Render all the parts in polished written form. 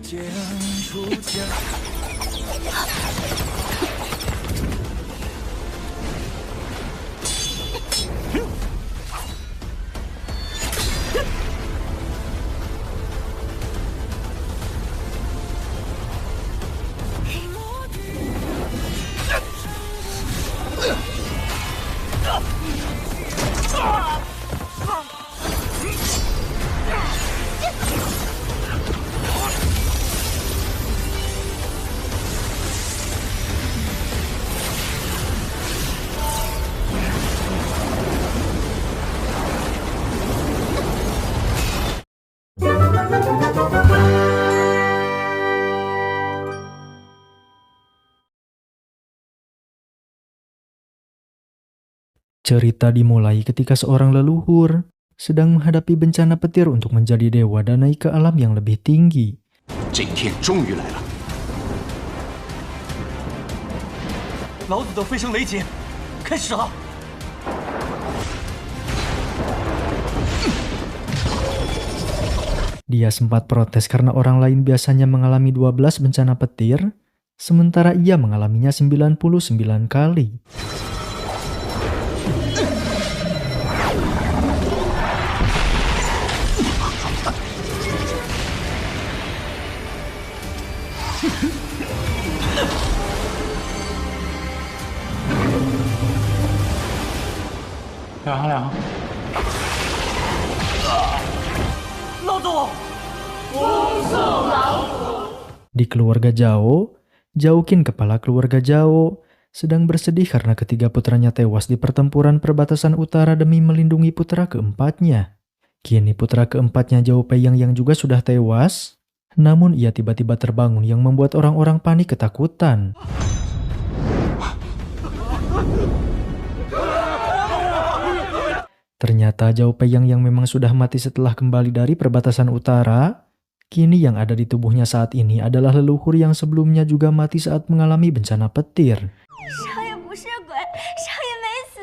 将出将。Cerita dimulai ketika seorang leluhur sedang menghadapi bencana petir untuk menjadi dewa dan naik ke alam yang lebih tinggi. 这一天终于来了。老子的飞升雷劫开始了。 Dia sempat protes karena orang lain biasanya mengalami 12 bencana petir, sementara ia mengalaminya 99 kali. Liang，老总， Di keluarga Zhao, Zhaoqin kepala keluarga Zhao sedang bersedih karena ketiga putranya tewas di pertempuran perbatasan utara demi melindungi putra keempatnya. Kini putra keempatnya Zhao Peiyang yang juga sudah tewas, namun ia tiba-tiba terbangun yang membuat orang-orang panik ketakutan. Ternyata Zhao Peiyang yang memang sudah mati setelah kembali dari perbatasan utara, kini yang ada di tubuhnya saat ini adalah leluhur yang sebelumnya juga mati saat mengalami bencana petir. 少爷不是鬼，少爷没死。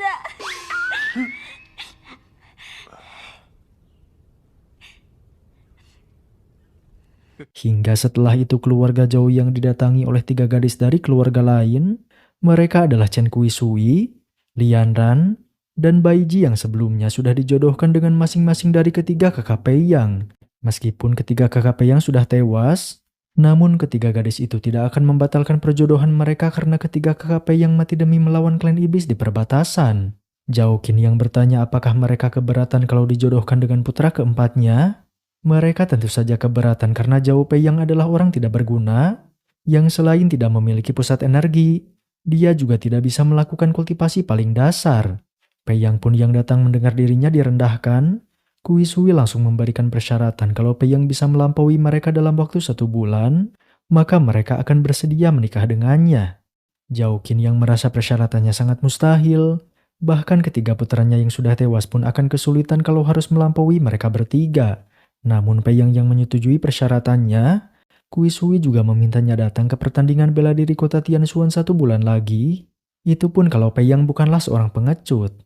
Hingga setelah itu keluarga Zhao yang didatangi oleh 3 gadis dari keluarga lain, mereka adalah Chen Kuisui, Lian Ran, dan Bai Ji yang sebelumnya sudah dijodohkan dengan masing-masing dari ketiga kakak Peiyang. Meskipun ketiga kakak Peiyang sudah tewas, namun ketiga gadis itu tidak akan membatalkan perjodohan mereka karena ketiga kakak Peiyang mati demi melawan klan iblis di perbatasan. Zhaoqin yang bertanya apakah mereka keberatan kalau dijodohkan dengan putra keempatnya. Mereka tentu saja keberatan karena Zhao Peiyang adalah orang tidak berguna, yang selain tidak memiliki pusat energi, dia juga tidak bisa melakukan kultivasi paling dasar. Peiyang pun yang datang mendengar dirinya direndahkan, Kuisui langsung memberikan persyaratan kalau Peiyang bisa melampaui mereka dalam waktu 1 bulan, maka mereka akan bersedia menikah dengannya. Zhaoqin yang merasa persyaratannya sangat mustahil, bahkan ketiga putranya yang sudah tewas pun akan kesulitan kalau harus melampaui mereka bertiga. Namun Peiyang yang menyetujui persyaratannya, Kuisui juga memintanya datang ke pertandingan bela diri kota Tianxuan 1 bulan lagi, itu pun kalau Peiyang bukanlah seorang pengecut.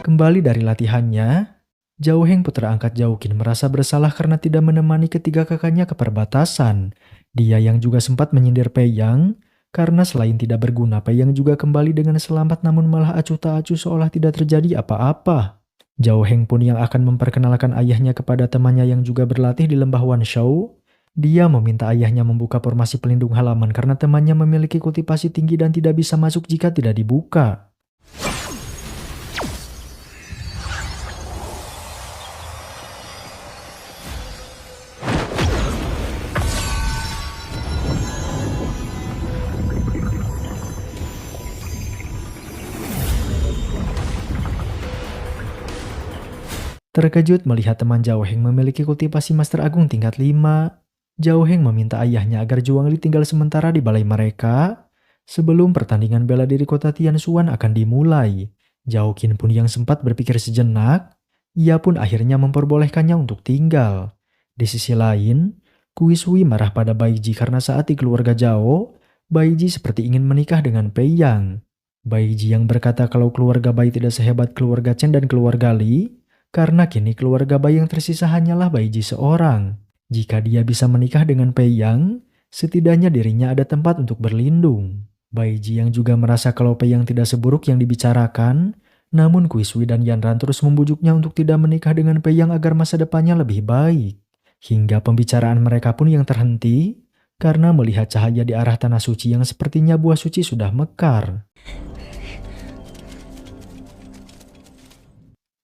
Kembali dari latihannya, Zhao Heng putra angkat Zhaoqin merasa bersalah karena tidak menemani ketiga kakaknya ke perbatasan. Dia yang juga sempat menyindir Peiyang, karena selain tidak berguna, Peiyang juga kembali dengan selamat namun malah acuh tak acuh seolah tidak terjadi apa-apa. Zhao Heng pun yang akan memperkenalkan ayahnya kepada temannya yang juga berlatih di lembah Wanshou. Dia meminta ayahnya membuka formasi pelindung halaman karena temannya memiliki kultivasi tinggi dan tidak bisa masuk jika tidak dibuka. Terkejut melihat teman Zhao Heng memiliki kultivasi Master Agung tingkat 5, Zhao Heng meminta ayahnya agar Zhuangli tinggal sementara di balai mereka sebelum pertandingan bela diri kota Tianxuan akan dimulai. Zhaoqin pun yang sempat berpikir sejenak, ia pun akhirnya memperbolehkannya untuk tinggal. Di sisi lain, Kuisui marah pada Bai Ji karena saat di keluarga Zhao, Bai Ji seperti ingin menikah dengan Peiyang. Bai Ji yang berkata kalau keluarga Bai tidak sehebat keluarga Chen dan keluarga Li, karena kini keluarga Bai yang tersisa hanyalah Bai Ji seorang. Jika dia bisa menikah dengan Pei Yang, setidaknya dirinya ada tempat untuk berlindung. Bai Ji yang juga merasa kalau Pei Yang tidak seburuk yang dibicarakan, namun Kui Sui dan Yan Ran terus membujuknya untuk tidak menikah dengan Pei Yang agar masa depannya lebih baik. Hingga pembicaraan mereka pun yang terhenti, karena melihat cahaya di arah tanah suci yang sepertinya buah suci sudah mekar.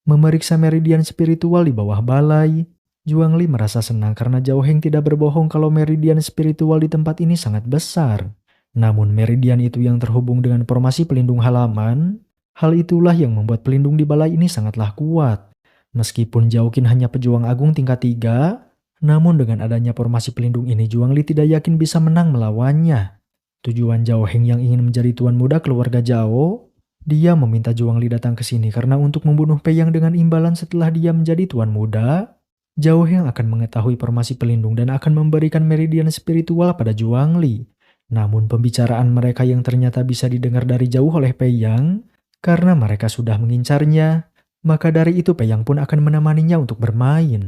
Memeriksa meridian spiritual di bawah balai, Juang Li merasa senang karena Zhao Heng tidak berbohong kalau meridian spiritual di tempat ini sangat besar. Namun meridian itu yang terhubung dengan formasi pelindung halaman, hal itulah yang membuat pelindung di balai ini sangatlah kuat. Meskipun Zhao Qin hanya pejuang agung tingkat 3, namun dengan adanya formasi pelindung ini Juang Li tidak yakin bisa menang melawannya. Tujuan Zhao Heng yang ingin menjadi tuan muda keluarga Zhao, dia meminta Juang Li datang ke sini karena untuk membunuh Pei Yang dengan imbalan setelah dia menjadi tuan muda, Zhao Heng akan mengetahui formasi pelindung dan akan memberikan meridian spiritual pada Juang Li. Namun pembicaraan mereka yang ternyata bisa didengar dari jauh oleh Pei Yang, karena mereka sudah mengincarnya, maka dari itu Pei Yang pun akan menemaninya untuk bermain.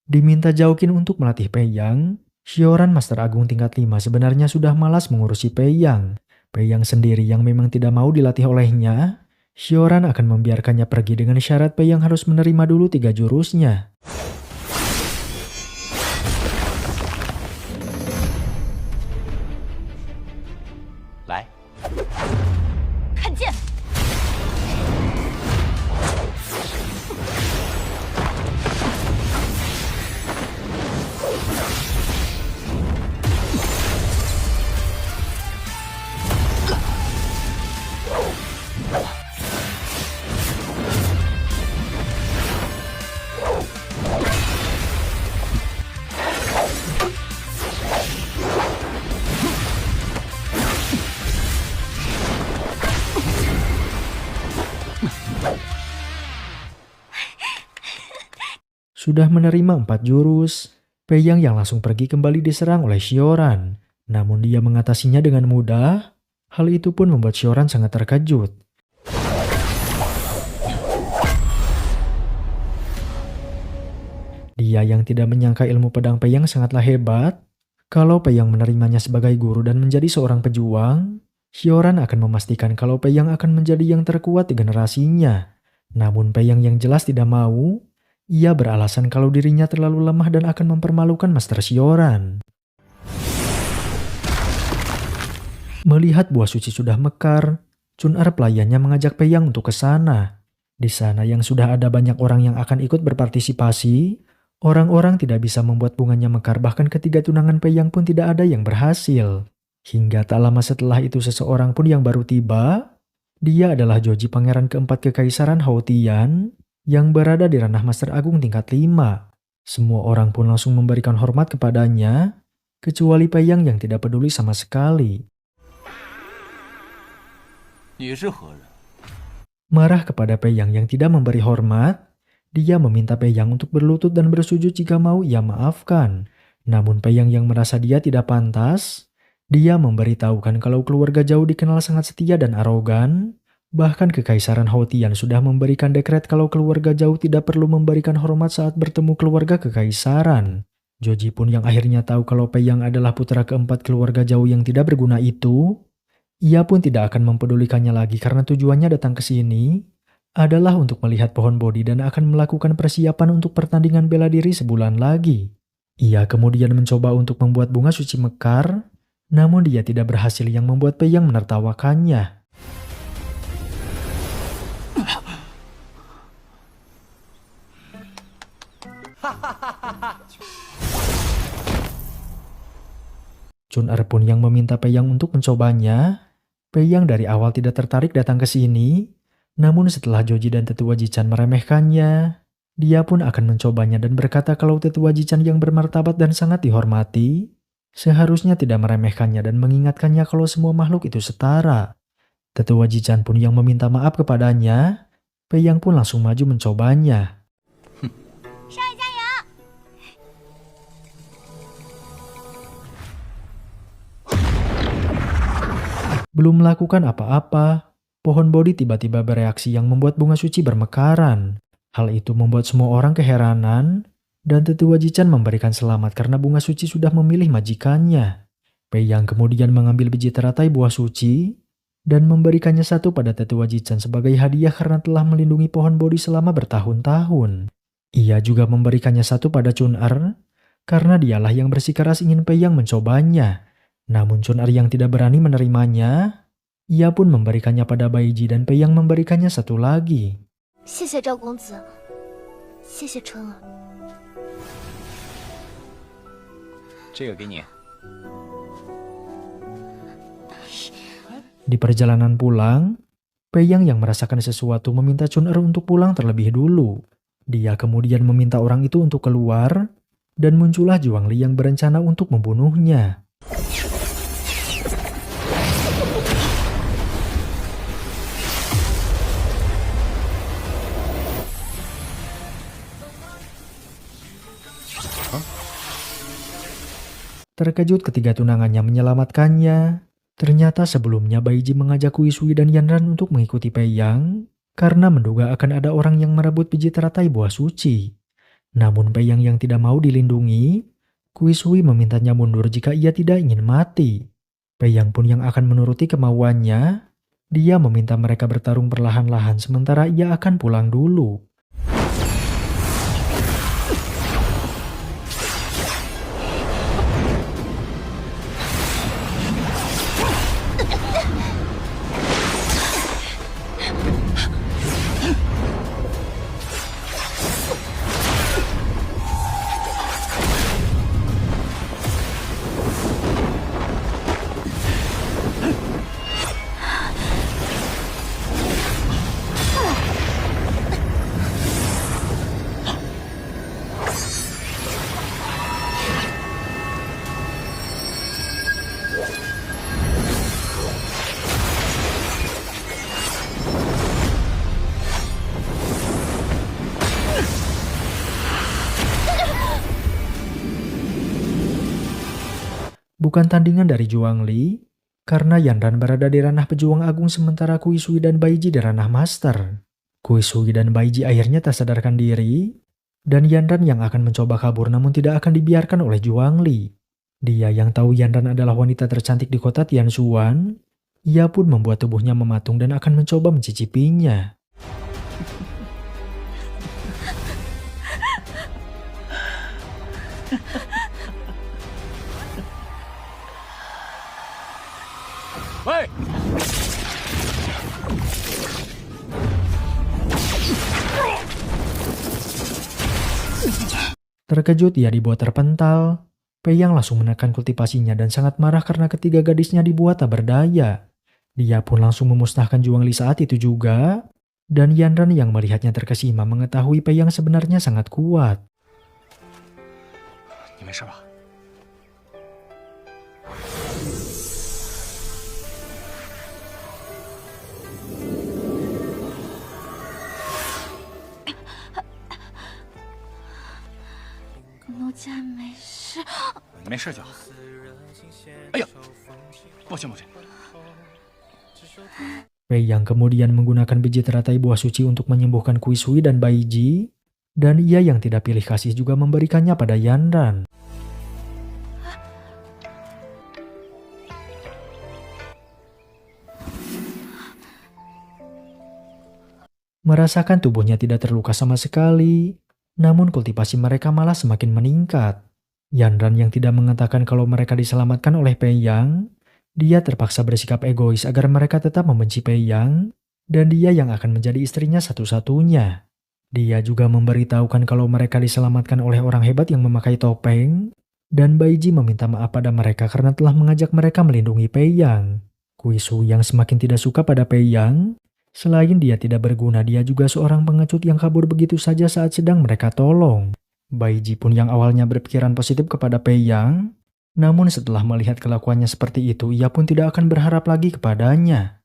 Diminta Zhao Qin untuk melatih Pei Yang, Xiaoran Master Agung tingkat 5 sebenarnya sudah malas mengurusi Pei Yang. Pei Yang sendiri yang memang tidak mau dilatih olehnya, Xiaoran akan membiarkannya pergi dengan syarat Pei Yang harus menerima dulu 3 jurusnya.来，看剑！Sudah menerima 4 jurus, Pei Yang yang langsung pergi kembali diserang oleh Xiaoran. Namun dia mengatasinya dengan mudah. Hal itu pun membuat Xiaoran sangat terkejut. Dia yang tidak menyangka ilmu pedang Pei Yang sangatlah hebat. Kalau Pei Yang menerimanya sebagai guru dan menjadi seorang pejuang, Xiaoran akan memastikan kalau Pei Yang akan menjadi yang terkuat di generasinya. Namun Pei Yang jelas tidak mau. Ia beralasan kalau dirinya terlalu lemah dan akan mempermalukan Master Xiaoran. Melihat buah suci sudah mekar, Chun'er pelayannya mengajak Pei Yang untuk ke sana. Di sana yang sudah ada banyak orang yang akan ikut berpartisipasi, orang-orang tidak bisa membuat bunganya mekar, bahkan ketiga tunangan Pei Yang pun tidak ada yang berhasil. Hingga tak lama setelah itu seseorang pun yang baru tiba, dia adalah Joji Pangeran keempat Kekaisaran Hou Tian, yang berada di ranah Master Agung tingkat 5. Semua orang pun langsung memberikan hormat kepadanya, kecuali Pei Yang yang tidak peduli sama sekali. Marah kepada Pei Yang yang tidak memberi hormat, dia meminta Pei Yang untuk berlutut dan bersujud jika mau ia maafkan. Namun Pei Yang yang merasa dia tidak pantas, dia memberitahukan kalau keluarga Zhao dikenal sangat setia dan arogan. Bahkan Kekaisaran Hou Tian sudah memberikan dekret kalau keluarga Zhao tidak perlu memberikan hormat saat bertemu keluarga Kekaisaran. Joji pun yang akhirnya tahu kalau Pei Yang adalah putra keempat keluarga Zhao yang tidak berguna itu, ia pun tidak akan mempedulikannya lagi karena tujuannya datang ke sini adalah untuk melihat pohon Bodhi dan akan melakukan persiapan untuk pertandingan bela diri sebulan lagi. Ia kemudian mencoba untuk membuat bunga suci mekar, namun dia tidak berhasil yang membuat Pei Yang menertawakannya. Chun'er pun yang meminta Pei Yang untuk mencobanya. Pei Yang dari awal tidak tertarik datang ke sini, namun setelah Joji dan Tetua Jichan meremehkannya, dia pun akan mencobanya dan berkata kalau Tetua Jichan yang bermartabat dan sangat dihormati, seharusnya tidak meremehkannya dan mengingatkannya kalau semua makhluk itu setara. Tetua Jichan pun yang meminta maaf kepadanya, Pei Yang pun langsung maju mencobanya. 少爷加油！ Belum melakukan apa-apa, pohon Bodhi tiba-tiba bereaksi yang membuat bunga suci bermekaran. Hal itu membuat semua orang keheranan, dan Tetua Jichan memberikan selamat karena bunga suci sudah memilih majikannya. Pei Yang kemudian mengambil biji teratai buah suci, dan memberikannya satu pada Tetua Jichan sebagai hadiah karena telah melindungi pohon Bodhi selama bertahun-tahun. Ia juga memberikannya satu pada Chun-Er, karena dialah yang bersikeras ingin Pei Yang mencobanya. Namun Chun-Er yang tidak berani menerimanya, ia pun memberikannya pada Baiji dan Pei Yang memberikannya satu lagi. 谢谢赵公子，谢谢春儿。这个给你。 Di perjalanan pulang, Pei Yang yang merasakan sesuatu meminta Chun-Er untuk pulang terlebih dulu. Dia kemudian meminta orang itu untuk keluar, dan muncullah Juang Li yang berencana untuk membunuhnya. Terkejut ketika tunangannya menyelamatkannya, ternyata sebelumnya Baiji mengajak Kui Sui dan Yanran untuk mengikuti Pei Yang karena menduga akan ada orang yang merebut biji teratai buah suci. Namun Pei Yang yang tidak mau dilindungi, Kui Sui memintanya mundur jika ia tidak ingin mati. Pei Yang pun yang akan menuruti kemauannya, dia meminta mereka bertarung perlahan-lahan sementara ia akan pulang dulu. Bukan tandingan dari Juang Li, karena Yanran berada di ranah pejuang agung sementara Kui Sui dan Baiji di ranah master. Kui Sui dan Baiji akhirnya tak sadarkan diri, dan Yanran yang akan mencoba kabur namun tidak akan dibiarkan oleh Juang Li. Dia yang tahu Yanran adalah wanita tercantik di kota Tianshuan, ia pun membuat tubuhnya mematung dan akan mencoba mencicipinya. Woi! Terkejut ia dibuat terpental. Pei Yang langsung menekan kultivasinya dan sangat marah karena ketiga gadisnya dibuat tak berdaya. Dia pun langsung memusnahkan Juang Li saat itu juga, dan Yanran yang melihatnya terkesima mengetahui Pei Yang sebenarnya sangat kuat. 你没事吧？ 奴家没事。没事就好。哎呀，抱歉抱歉。 Pei Yang kemudian menggunakan biji teratai buah suci untuk menyembuhkan Kui Sui dan Baiji, dan ia yang tidak pilih kasih juga memberikannya pada Yanran. Merasakan tubuhnya tidak terluka sama sekali, namun kultivasi mereka malah semakin meningkat. Yanran yang tidak mengatakan kalau mereka diselamatkan oleh Pei Yang, dia terpaksa bersikap egois agar mereka tetap membenci Pei Yang, dan dia yang akan menjadi istrinya satu-satunya. Dia juga memberitahukan kalau mereka diselamatkan oleh orang hebat yang memakai topeng, dan Baiji meminta maaf pada mereka karena telah mengajak mereka melindungi Pei Yang. Kui Sui yang semakin tidak suka pada Pei Yang, selain dia tidak berguna, dia juga seorang pengecut yang kabur begitu saja saat sedang mereka tolong. Baiji pun yang awalnya berpikiran positif kepada Pei Yang, namun setelah melihat kelakuannya seperti itu, ia pun tidak akan berharap lagi kepadanya.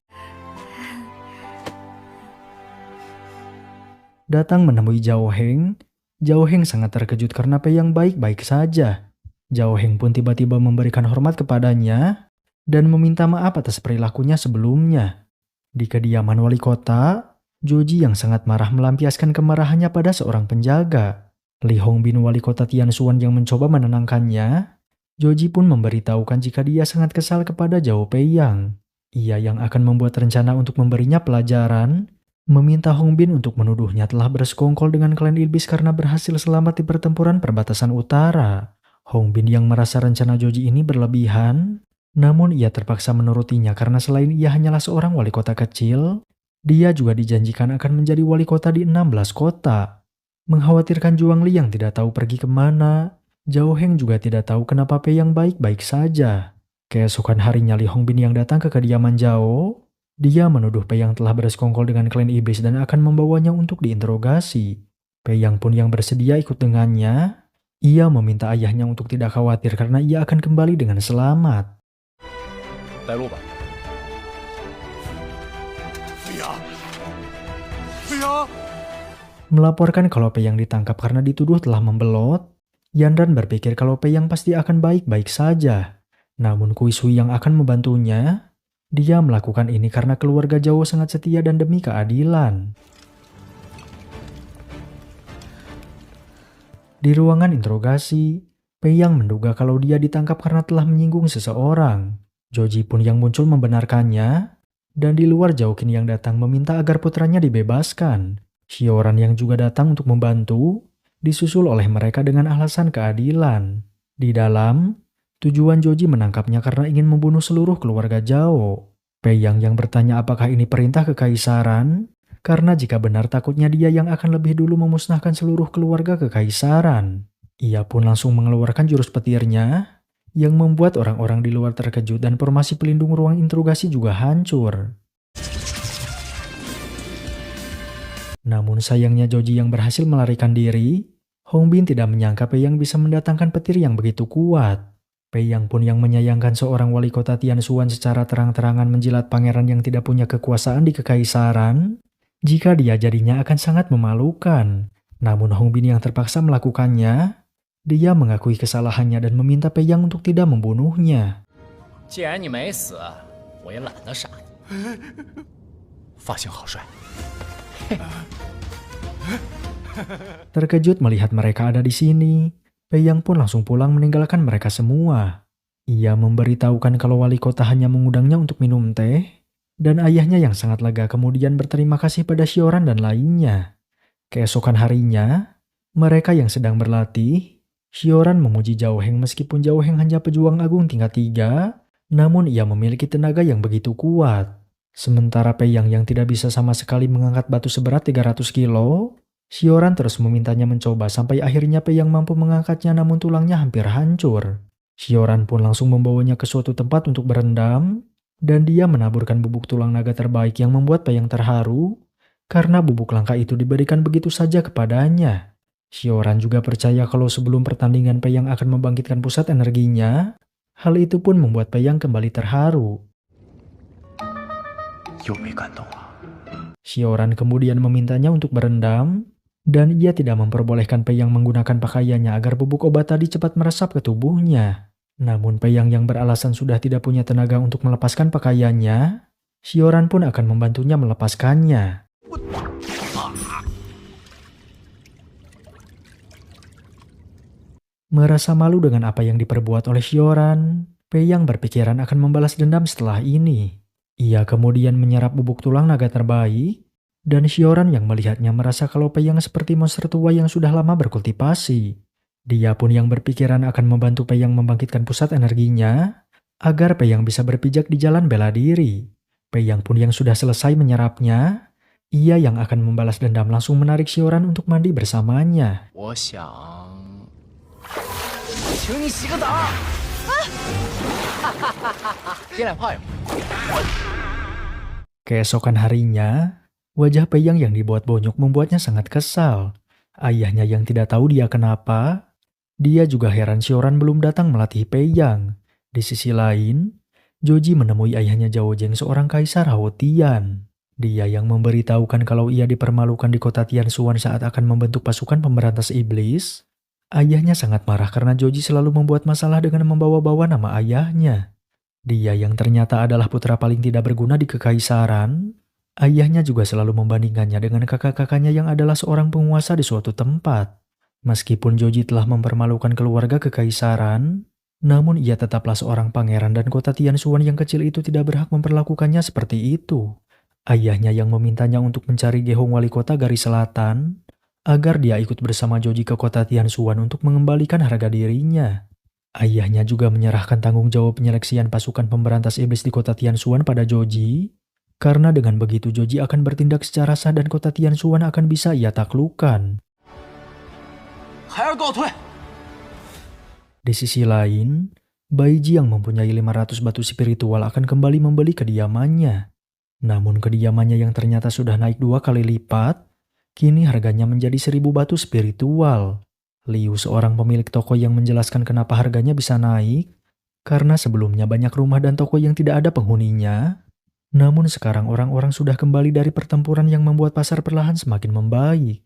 Datang menemui Zhao Heng, Zhao Heng sangat terkejut karena Pei Yang baik-baik saja. Zhao Heng pun tiba-tiba memberikan hormat kepadanya dan meminta maaf atas perilakunya sebelumnya. Di kediaman wali kota, Joji yang sangat marah melampiaskan kemarahannya pada seorang penjaga. Li Hongbin wali kota Tianshuan yang mencoba menenangkannya, Joji pun memberitahukan jika dia sangat kesal kepada Zhao Pei Yang. Ia yang akan membuat rencana untuk memberinya pelajaran, meminta Hongbin untuk menuduhnya telah bersekongkol dengan klan iblis karena berhasil selamat di pertempuran perbatasan utara. Hongbin yang merasa rencana Joji ini berlebihan, namun ia terpaksa menurutinya karena selain ia hanyalah seorang wali kota kecil, dia juga dijanjikan akan menjadi wali kota di 16 kota. Mengkhawatirkan Zhuang Li yang tidak tahu pergi kemana, Zhao Heng juga tidak tahu kenapa Pei Yang baik-baik saja. Keesokan harinya Li Hongbin yang datang ke kediaman Zhao, dia menuduh Pei Yang telah bersekongkol dengan klan iblis dan akan membawanya untuk diinterogasi. Pei Yang pun yang bersedia ikut dengannya. Ia meminta ayahnya untuk tidak khawatir karena ia akan kembali dengan selamat. 带路吧。 飞扬，飞扬， Melaporkan kalau Pei Yang ditangkap karena dituduh telah membelot, Yanran berpikir kalau Pei Yang pasti akan baik-baik saja. Namun Kui Sui yang akan membantunya, dia melakukan ini karena keluarga Zhao sangat setia dan demi keadilan. Di ruangan interogasi, Pei Yang menduga kalau dia ditangkap karena telah menyinggung seseorang. Joji pun yang muncul membenarkannya, dan di luar Zhao Qin yang datang meminta agar putranya dibebaskan. Xioran yang juga datang untuk membantu, disusul oleh mereka dengan alasan keadilan. Di dalam, tujuan Joji menangkapnya karena ingin membunuh seluruh keluarga Zhao. Pei Yang bertanya apakah ini perintah kekaisaran, karena jika benar takutnya dia yang akan lebih dulu memusnahkan seluruh keluarga kekaisaran. Ia pun langsung mengeluarkan jurus petirnya, yang membuat orang-orang di luar terkejut dan formasi pelindung ruang interogasi juga hancur. Namun sayangnya Joji yang berhasil melarikan diri, Hongbin tidak menyangka Pei Yang bisa mendatangkan petir yang begitu kuat. Pei Yang pun yang menyayangkan seorang wali kota Tianshuan secara terang-terangan menjilat pangeran yang tidak punya kekuasaan di kekaisaran, jika dia jadinya akan sangat memalukan. Namun Hongbin yang terpaksa melakukannya, dia mengakui kesalahannya dan meminta Pei Yang untuk tidak membunuhnya. 既然你没死，我也懒得杀你。发型好帅。 Terkejut melihat mereka ada di sini, Pei Yang pun langsung pulang meninggalkan mereka semua. Ia memberitahukan kalau wali kota hanya mengundangnya untuk minum teh, dan ayahnya yang sangat lega kemudian berterima kasih pada Xioran dan lainnya. Keesokan harinya, mereka yang sedang berlatih, Xioran memuji Zhao Heng meskipun Zhao Heng hanya pejuang agung tingkat 3, namun ia memiliki tenaga yang begitu kuat. Sementara Pei Yang tidak bisa sama sekali mengangkat batu seberat 300 kilo, Xioran terus memintanya mencoba sampai akhirnya Pei Yang mampu mengangkatnya namun tulangnya hampir hancur. Xioran pun langsung membawanya ke suatu tempat untuk berendam, dan dia menaburkan bubuk tulang naga terbaik yang membuat Pei Yang terharu, karena bubuk langka itu diberikan begitu saja kepadanya. Xioran juga percaya kalau sebelum pertandingan Pei Yang akan membangkitkan pusat energinya, hal itu pun membuat Pei Yang kembali terharu. 又被感动了。 Xioran kemudian memintanya untuk berendam, dan ia tidak memperbolehkan Pei Yang menggunakan pakaiannya agar bubuk obat tadi cepat meresap ke tubuhnya. Namun Pei Yang beralasan sudah tidak punya tenaga untuk melepaskan pakaiannya, Xioran pun akan membantunya melepaskannya. Merasa malu dengan apa yang diperbuat oleh Xioran, Pei Yang berpikiran akan membalas dendam setelah ini. Ia kemudian menyerap bubuk tulang naga terbaik, dan Xioran yang melihatnya merasa kalau Pei Yang seperti monster tua yang sudah lama berkultivasi. Dia pun yang berpikiran akan membantu Pei Yang membangkitkan pusat energinya, agar Pei Yang bisa berpijak di jalan bela diri. Pei Yang pun yang sudah selesai menyerapnya, ia yang akan membalas dendam langsung menarik Xioran untuk mandi bersamanya. 我想，请你洗个澡。别奶泡一会儿。 Keesokan harinya, wajah Pei Yang dibuat bonyok membuatnya sangat kesal. Ayahnya yang tidak tahu dia kenapa, dia juga heran Xioran belum datang melatih Pei Yang. Di sisi lain, Joji menemui ayahnya Zhao Zheng seorang kaisar Hao Tian. Dia yang memberitahukan kalau ia dipermalukan di kota Tianshuan saat akan membentuk pasukan pemberantas iblis. Ayahnya sangat marah karena Joji selalu membuat masalah dengan membawa-bawa nama ayahnya. Dia yang ternyata adalah putra paling tidak berguna di kekaisaran. Ayahnya juga selalu membandingkannya dengan kakak-kakaknya yang adalah seorang penguasa di suatu tempat. Meskipun Joji telah mempermalukan keluarga kekaisaran, namun ia tetaplah seorang pangeran dan kota Tianshuan yang kecil itu tidak berhak memperlakukannya seperti itu. Ayahnya yang memintanya untuk mencari Gehong wali kota garis selatan, agar dia ikut bersama Joji ke kota Tianshuan untuk mengembalikan harga dirinya. Ayahnya juga menyerahkan tanggung jawab penyeleksian pasukan pemberantas iblis di kota Tianshuan pada Joji, karena dengan begitu Joji akan bertindak secara sah dan kota Tianshuan akan bisa ia taklukkan. Di sisi lain, Baiji yang mempunyai 500 batu spiritual akan kembali membeli kediamannya. Namun kediamannya yang ternyata sudah naik 2 kali lipat, kini harganya menjadi 1000 batu spiritual. Liu, seorang pemilik toko, yang menjelaskan kenapa harganya bisa naik, karena sebelumnya banyak rumah dan toko yang tidak ada penghuninya. Namun sekarang orang-orang sudah kembali dari pertempuran yang membuat pasar perlahan semakin membaik.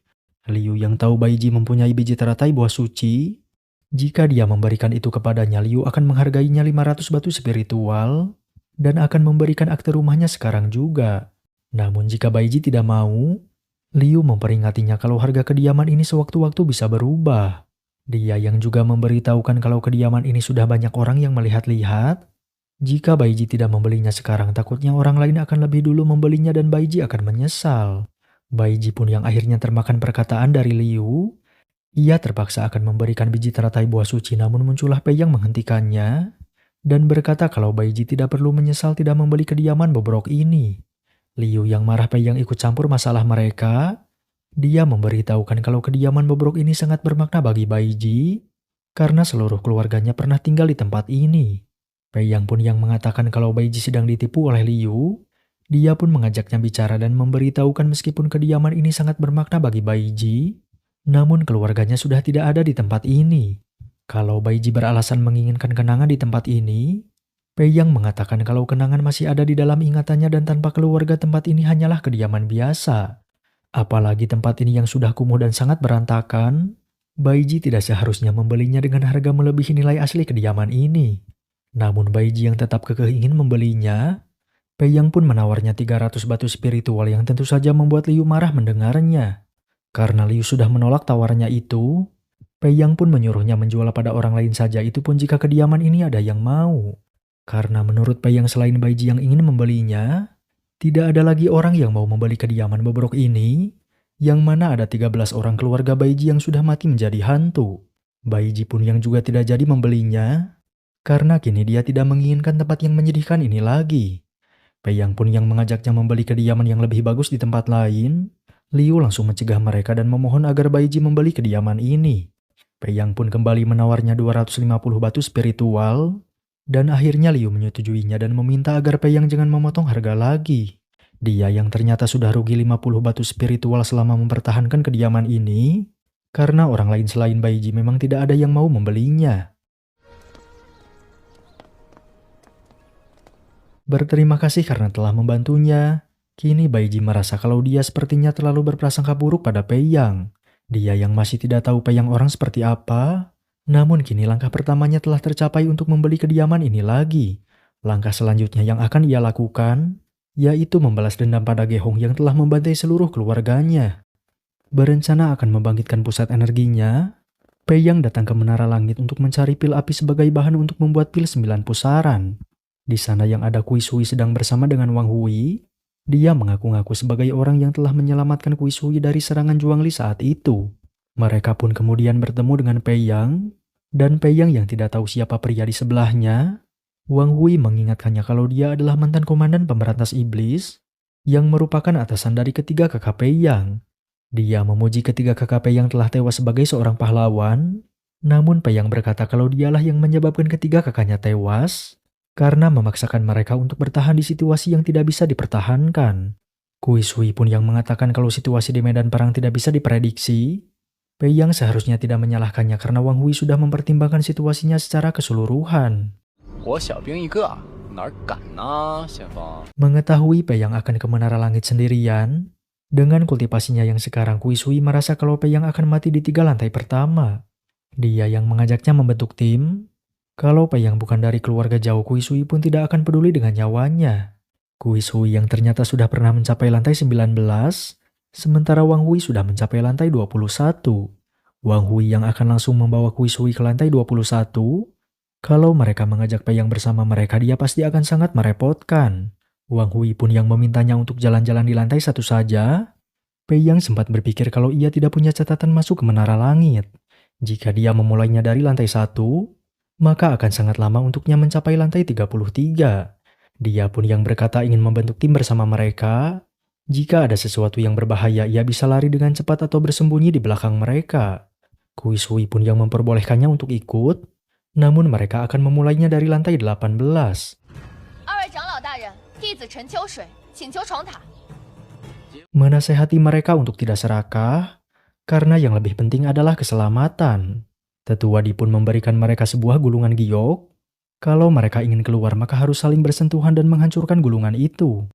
Liu yang tahu Baiji mempunyai biji teratai buah suci, jika dia memberikan itu kepadanya, Liu akan menghargainya 500 batu spiritual dan akan memberikan akte rumahnya sekarang juga. Namun jika Baiji tidak mau, Liu memperingatinya kalau harga kediaman ini sewaktu-waktu bisa berubah. Dia yang juga memberitahukan kalau kediaman ini sudah banyak orang yang melihat-lihat. Jika Baiji tidak membelinya sekarang, takutnya orang lain akan lebih dulu membelinya dan Baiji akan menyesal. Baiji pun yang akhirnya termakan perkataan dari Liu. Ia terpaksa akan memberikan biji teratai buah suci, namun muncullah Pei yang menghentikannya dan berkata kalau Baiji tidak perlu menyesal tidak membeli kediaman bobrok ini. Liu yang marah Pei yang ikut campur masalah mereka. Dia memberitahukan kalau kediaman bobrok ini sangat bermakna bagi Baiji karena seluruh keluarganya pernah tinggal di tempat ini. Pei yang pun yang mengatakan kalau Baiji sedang ditipu oleh Liu. Dia pun mengajaknya bicara dan memberitahukan meskipun kediaman ini sangat bermakna bagi Baiji, namun keluarganya sudah tidak ada di tempat ini. Kalau Baiji beralasan menginginkan kenangan di tempat ini, Pei yang mengatakan kalau kenangan masih ada di dalam ingatannya dan tanpa keluarga tempat ini hanyalah kediaman biasa. Apalagi tempat ini yang sudah kumuh dan sangat berantakan, Baiji tidak seharusnya membelinya dengan harga melebihi nilai asli kediaman ini. Namun Baiji yang tetap kekeh ingin membelinya. Pei yang pun menawarnya 300 batu spiritual yang tentu saja membuat Liu marah mendengarnya. Karena Liu sudah menolak tawarannya itu, Pei yang pun menyuruhnya menjual pada orang lain saja, itu pun jika kediaman ini ada yang mau. Karena menurut Pei yang selain Baiji yang ingin membelinya, tidak ada lagi orang yang mau membeli kediaman bobrok ini, yang mana ada 13 orang keluarga Baiji yang sudah mati menjadi hantu. Baiji pun yang juga tidak jadi membelinya, karena kini dia tidak menginginkan tempat yang menyedihkan ini lagi. Pei yang pun yang mengajaknya membeli kediaman yang lebih bagus di tempat lain. Liu langsung mencegah mereka dan memohon agar Baiji membeli kediaman ini. Pei yang pun kembali menawarnya 250 batu spiritual, dan akhirnya Liu menyetujuinya dan meminta agar Pei yang jangan memotong harga lagi. Dia yang ternyata sudah rugi 50 batu spiritual selama mempertahankan kediaman ini, karena orang lain selain Baiji memang tidak ada yang mau membelinya. Berterima kasih karena telah membantunya. Kini Baiji merasa kalau dia sepertinya terlalu berprasangka buruk pada Pei Yang. Dia yang masih tidak tahu Pei Yang orang seperti apa. Namun kini langkah pertamanya telah tercapai untuk membeli kediaman ini lagi. Langkah selanjutnya yang akan ia lakukan, yaitu membalas dendam pada Gehong yang telah membantai seluruh keluarganya. Berencana akan membangkitkan pusat energinya, Pei Yang datang ke Menara Langit untuk mencari pil api sebagai bahan untuk membuat pil 9 pusaran. Di sana yang ada Kui Sui sedang bersama dengan Wang Hui. Dia mengaku-ngaku sebagai orang yang telah menyelamatkan Kui Sui dari serangan Zhuangli saat itu. Mereka pun kemudian bertemu dengan Pei Yang, dan Pei Yang yang tidak tahu siapa pria di sebelahnya. Wang Hui mengingatkannya kalau dia adalah mantan komandan pemberantas iblis, yang merupakan atasan dari ketiga kakak Pei Yang. Dia memuji ketiga kakak Pei Yang telah tewas sebagai seorang pahlawan, namun Pei Yang berkata kalau dialah yang menyebabkan ketiga kakaknya tewas, karena memaksakan mereka untuk bertahan di situasi yang tidak bisa dipertahankan. Kui Sui pun yang mengatakan kalau situasi di medan perang tidak bisa diprediksi. Pei Yang seharusnya tidak menyalahkannya karena Wang Hui sudah mempertimbangkan situasinya secara keseluruhan. 哪儿敢呢，先锋？ Mengetahui Peyang akan ke Menara Langit sendirian, dengan kultivasinya yang sekarang Kui Sui merasa kalau Peyang akan mati di 3 lantai pertama. Dia yang mengajaknya membentuk tim. Kalau Peyang bukan dari keluarga jauh, Kui Sui pun tidak akan peduli dengan nyawanya. Kui Sui yang ternyata sudah pernah mencapai lantai 19, sementara Wang Hui sudah mencapai lantai 21. Wang Hui yang akan langsung membawa Kui Sui ke lantai 21. Kalau mereka mengajak Peyang bersama mereka, dia pasti akan sangat merepotkan. Wang Hui pun yang memintanya untuk jalan-jalan di lantai 1 saja. Peyang sempat berpikir kalau ia tidak punya catatan masuk ke Menara Langit. Jika dia memulainya dari lantai 1, maka akan sangat lama untuknya mencapai lantai 33. Dia pun yang berkata ingin membentuk tim bersama mereka. Jika ada sesuatu yang berbahaya, ia bisa lari dengan cepat atau bersembunyi di belakang mereka. Kui Sui pun yang memperbolehkannya untuk ikut, namun mereka akan memulainya dari lantai 18. Menasehati mereka untuk tidak serakah, karena yang lebih penting adalah keselamatan. Tetua Di pun memberikan mereka sebuah gulungan giok. Kalau mereka ingin keluar, maka harus saling bersentuhan dan menghancurkan gulungan itu.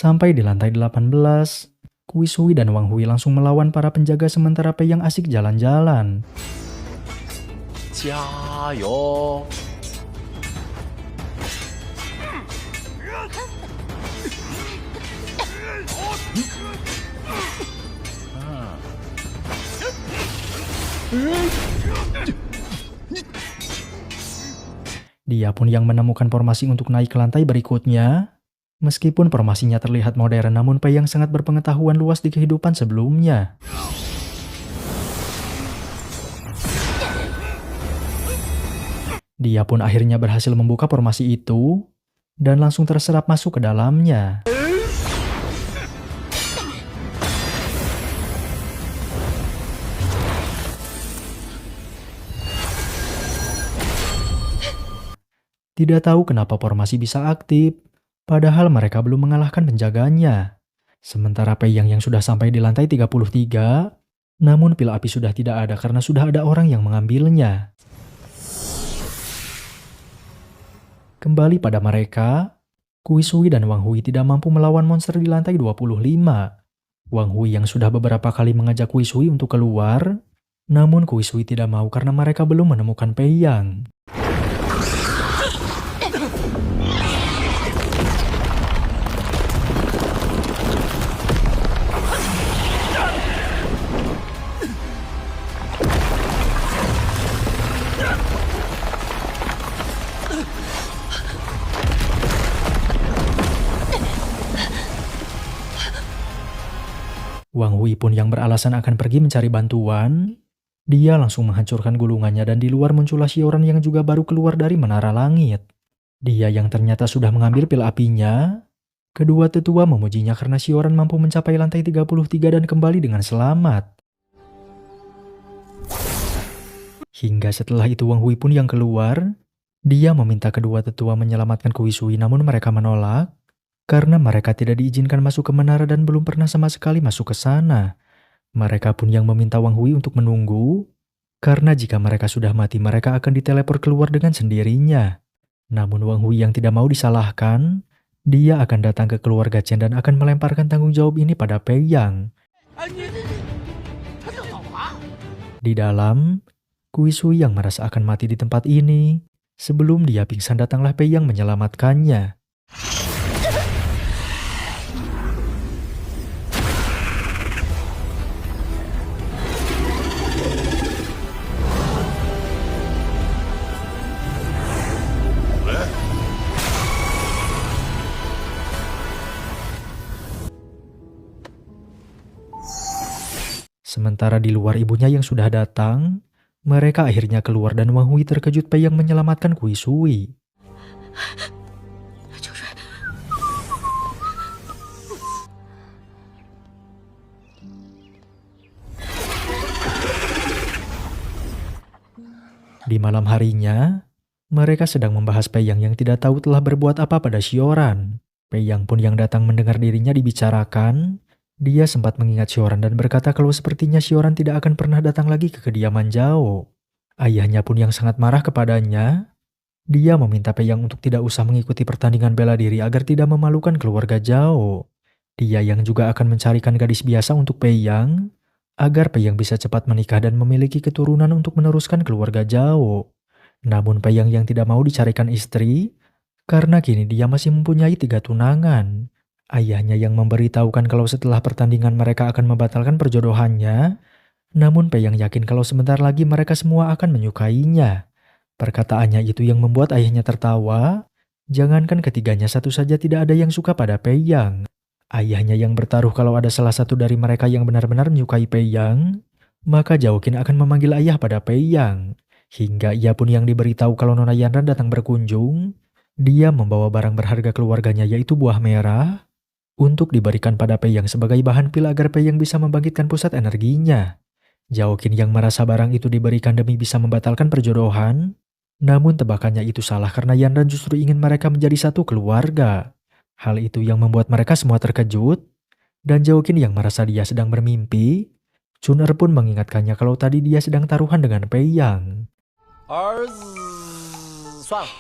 Sampai di lantai 18, Kui Sui dan Wang Hui langsung melawan para penjaga sementara Peyang asik jalan-jalan. 加油！ Dia pun yang menemukan formasi untuk naik ke lantai berikutnya. Meskipun formasinya terlihat modern, namun Peyang sangat berpengetahuan luas di kehidupan sebelumnya. Dia pun akhirnya berhasil membuka formasi itu, dan langsung terserap masuk ke dalamnya. Tidak tahu kenapa formasi bisa aktif, padahal mereka belum mengalahkan penjaganya. Sementara Peyang yang sudah sampai di lantai 33, namun pil api sudah tidak ada karena sudah ada orang yang mengambilnya. Kembali pada mereka, Kui Sui dan Wang Hui tidak mampu melawan monster di lantai 25. Wang Hui yang sudah beberapa kali mengajak Kui Sui untuk keluar, namun Kui Sui tidak mau karena mereka belum menemukan Peyang. Wang Hui pun yang beralasan akan pergi mencari bantuan, dia langsung menghancurkan gulungannya dan di luar muncullah Xiaoran yang juga baru keluar dari Menara Langit. Dia yang ternyata sudah mengambil pil apinya. Kedua tetua memujinya karena Xiaoran mampu mencapai lantai 33 dan kembali dengan selamat. Hingga setelah itu Wang Hui pun yang keluar. Dia meminta kedua tetua menyelamatkan Kui Sui, namun mereka menolak. Karena mereka tidak diizinkan masuk ke menara dan belum pernah sama sekali masuk ke sana. Mereka pun yang meminta Wang Hui untuk menunggu, karena jika mereka sudah mati mereka akan diteleport keluar dengan sendirinya. Namun Wang Hui yang tidak mau disalahkan, dia akan datang ke keluarga Chen dan akan melemparkan tanggung jawab ini pada Peyang. Di dalam, Kui Sui yang merasa akan mati di tempat ini. Sebelum dia pingsan datanglah Peyang menyelamatkannya. Sementara di luar ibunya yang sudah datang, mereka akhirnya keluar dan Wang Hui terkejut Peyang menyelamatkan Kui Sui. 秋水， Di malam harinya, mereka sedang membahas Peiyang yang tidak tahu telah berbuat apa pada Xiaoran. Peiyang pun yang datang mendengar dirinya dibicarakan. Dia sempat mengingat Xiaoran dan berkata kalau sepertinya Xiaoran tidak akan pernah datang lagi ke kediaman Zhao. Ayahnya pun yang sangat marah kepadanya. Dia meminta Peiyang untuk tidak usah mengikuti pertandingan bela diri agar tidak memalukan keluarga Zhao. Dia yang juga akan mencarikan gadis biasa untuk Peiyang, agar Peiyang bisa cepat menikah dan memiliki keturunan untuk meneruskan keluarga Zhao. Namun Peiyang yang tidak mau dicarikan istri, karena kini dia masih mempunyai 3 tunangan. Ayahnya yang memberitahukan kalau setelah pertandingan mereka akan membatalkan perjodohannya, namun Peiyang yakin kalau sebentar lagi mereka semua akan menyukainya. Perkataannya itu yang membuat ayahnya tertawa, jangankan ketiganya satu saja tidak ada yang suka pada Peiyang. Ayahnya yang bertaruh kalau ada salah satu dari mereka yang benar-benar menyukai Peiyang, maka Zhaoqin akan memanggil ayah pada Peiyang. Hingga ia pun yang diberitahu kalau Nona Yanran datang berkunjung, dia membawa barang berharga keluarganya yaitu buah merah, untuk diberikan pada Peiyang sebagai bahan pil agar Peiyang bisa membangkitkan pusat energinya. Zhaoqin yang merasa barang itu diberikan demi bisa membatalkan perjodohan, namun tebakannya itu salah karena Yanran justru ingin mereka menjadi satu keluarga. Hal itu yang membuat mereka semua terkejut, dan Zhaoqin yang merasa dia sedang bermimpi, Chun'er pun mengingatkannya kalau tadi dia sedang taruhan dengan Peiyang. 儿子，算了，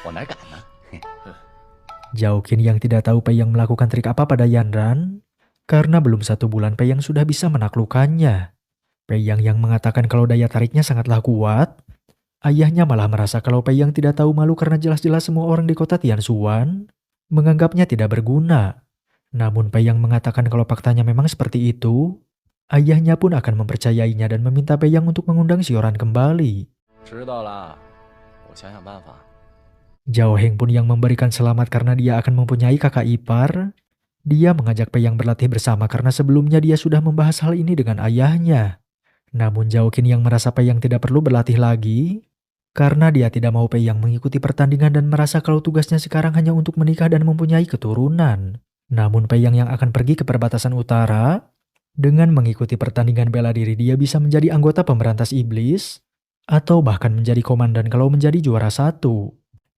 我哪敢呢？ Zhaoqin yang tidak tahu Peiyang melakukan trik apa pada Yanran, karena belum 1 bulan Peiyang sudah bisa menaklukkannya. Peiyang yang mengatakan kalau daya tariknya sangatlah kuat, ayahnya malah merasa kalau Peiyang tidak tahu malu karena jelas-jelas semua orang di kota Tianshuan menganggapnya tidak berguna. Namun Peiyang mengatakan kalau faktanya memang seperti itu, ayahnya pun akan mempercayainya dan meminta Peiyang untuk mengundang Xiaoran kembali. 知道了，我想想办法。 Zhao Heng pun yang memberikan selamat karena dia akan mempunyai kakak ipar. Dia mengajak Peiyang berlatih bersama karena sebelumnya dia sudah membahas hal ini dengan ayahnya. Namun Zhaoqin yang merasa Peiyang tidak perlu berlatih lagi, karena dia tidak mau Peiyang mengikuti pertandingan dan merasa kalau tugasnya sekarang hanya untuk menikah dan mempunyai keturunan. Namun Peiyang yang akan pergi ke perbatasan utara, dengan mengikuti pertandingan bela diri dia bisa menjadi anggota pemberantas iblis, atau bahkan menjadi komandan kalau menjadi juara 1.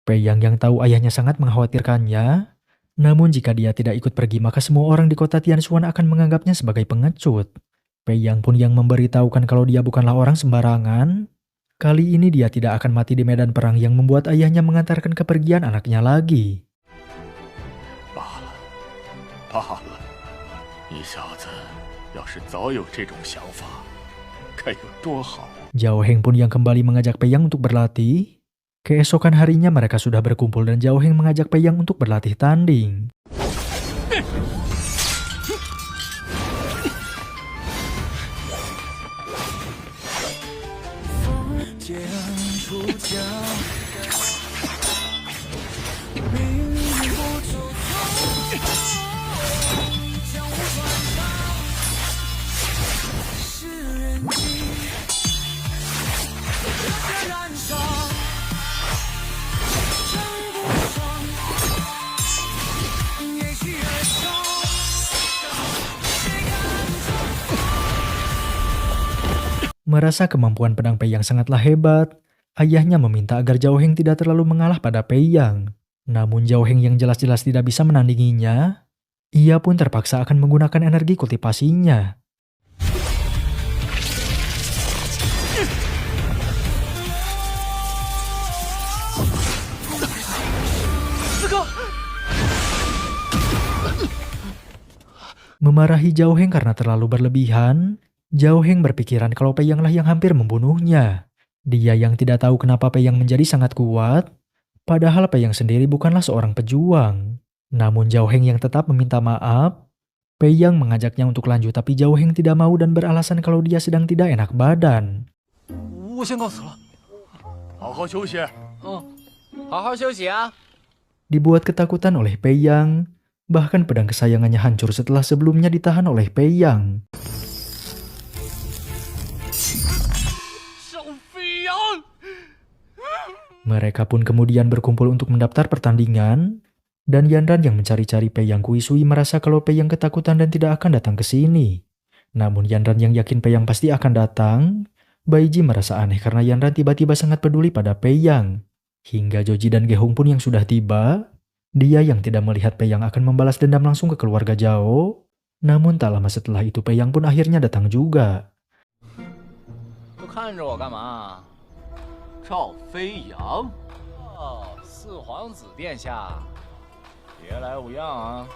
Peiyang yang tahu ayahnya sangat mengkhawatirkannya, namun jika dia tidak ikut pergi maka semua orang di kota Tianshuan akan menganggapnya sebagai pengecut. Peiyang pun yang memberitahukan kalau dia bukanlah orang sembarangan. Kali ini dia tidak akan mati di medan perang yang membuat ayahnya mengantarkan kepergian anaknya lagi. 罢了，你小子要是早有这种想法，该有多好。 Zhao Heng pun yang kembali mengajak Peiyang untuk berlatih. Keesokan harinya mereka sudah berkumpul dan Zhao Heng mengajak Peiyang untuk berlatih tanding. Merasa kemampuan pedang Peiyang sangatlah hebat, ayahnya meminta agar Zhao Heng tidak terlalu mengalah pada Peiyang. Namun Zhao Heng yang jelas-jelas tidak bisa menandinginya, ia pun terpaksa akan menggunakan energi kultivasinya. Memarahi Zhao Heng karena terlalu berlebihan, Zhao Heng berpikiran kalau Peiyanglah yang hampir membunuhnya. Dia yang tidak tahu kenapa Peiyang menjadi sangat kuat, padahal Peiyang sendiri bukanlah seorang pejuang. Namun Zhao Heng yang tetap meminta maaf. Peiyang mengajaknya untuk lanjut tapi Zhao Heng tidak mau dan beralasan kalau dia sedang tidak enak badan. 我先告辞了。好好休息。好好休息啊。 Dibuat ketakutan oleh Peiyang, bahkan pedang kesayangannya hancur setelah sebelumnya ditahan oleh Peiyang. 小飞扬， Mereka pun kemudian berkumpul untuk mendaftar pertandingan, dan Yanran yang mencari-cari Pei Yang Kuisui merasa kalau Pei Yang ketakutan dan tidak akan datang ke sini. Namun Yanran yang yakin Pei Yang pasti akan datang, Baiji merasa aneh karena Yanran tiba-tiba sangat peduli pada Pei Yang. Hingga Joji dan Gehong pun yang sudah tiba, dia yang tidak melihat Pei Yang akan membalas dendam langsung ke keluarga Zhao. Namun tak lama setelah itu Pei Yang pun akhirnya datang juga. 都看着我干嘛？ 赵飞扬， 哦，四皇子殿下，别来无恙啊！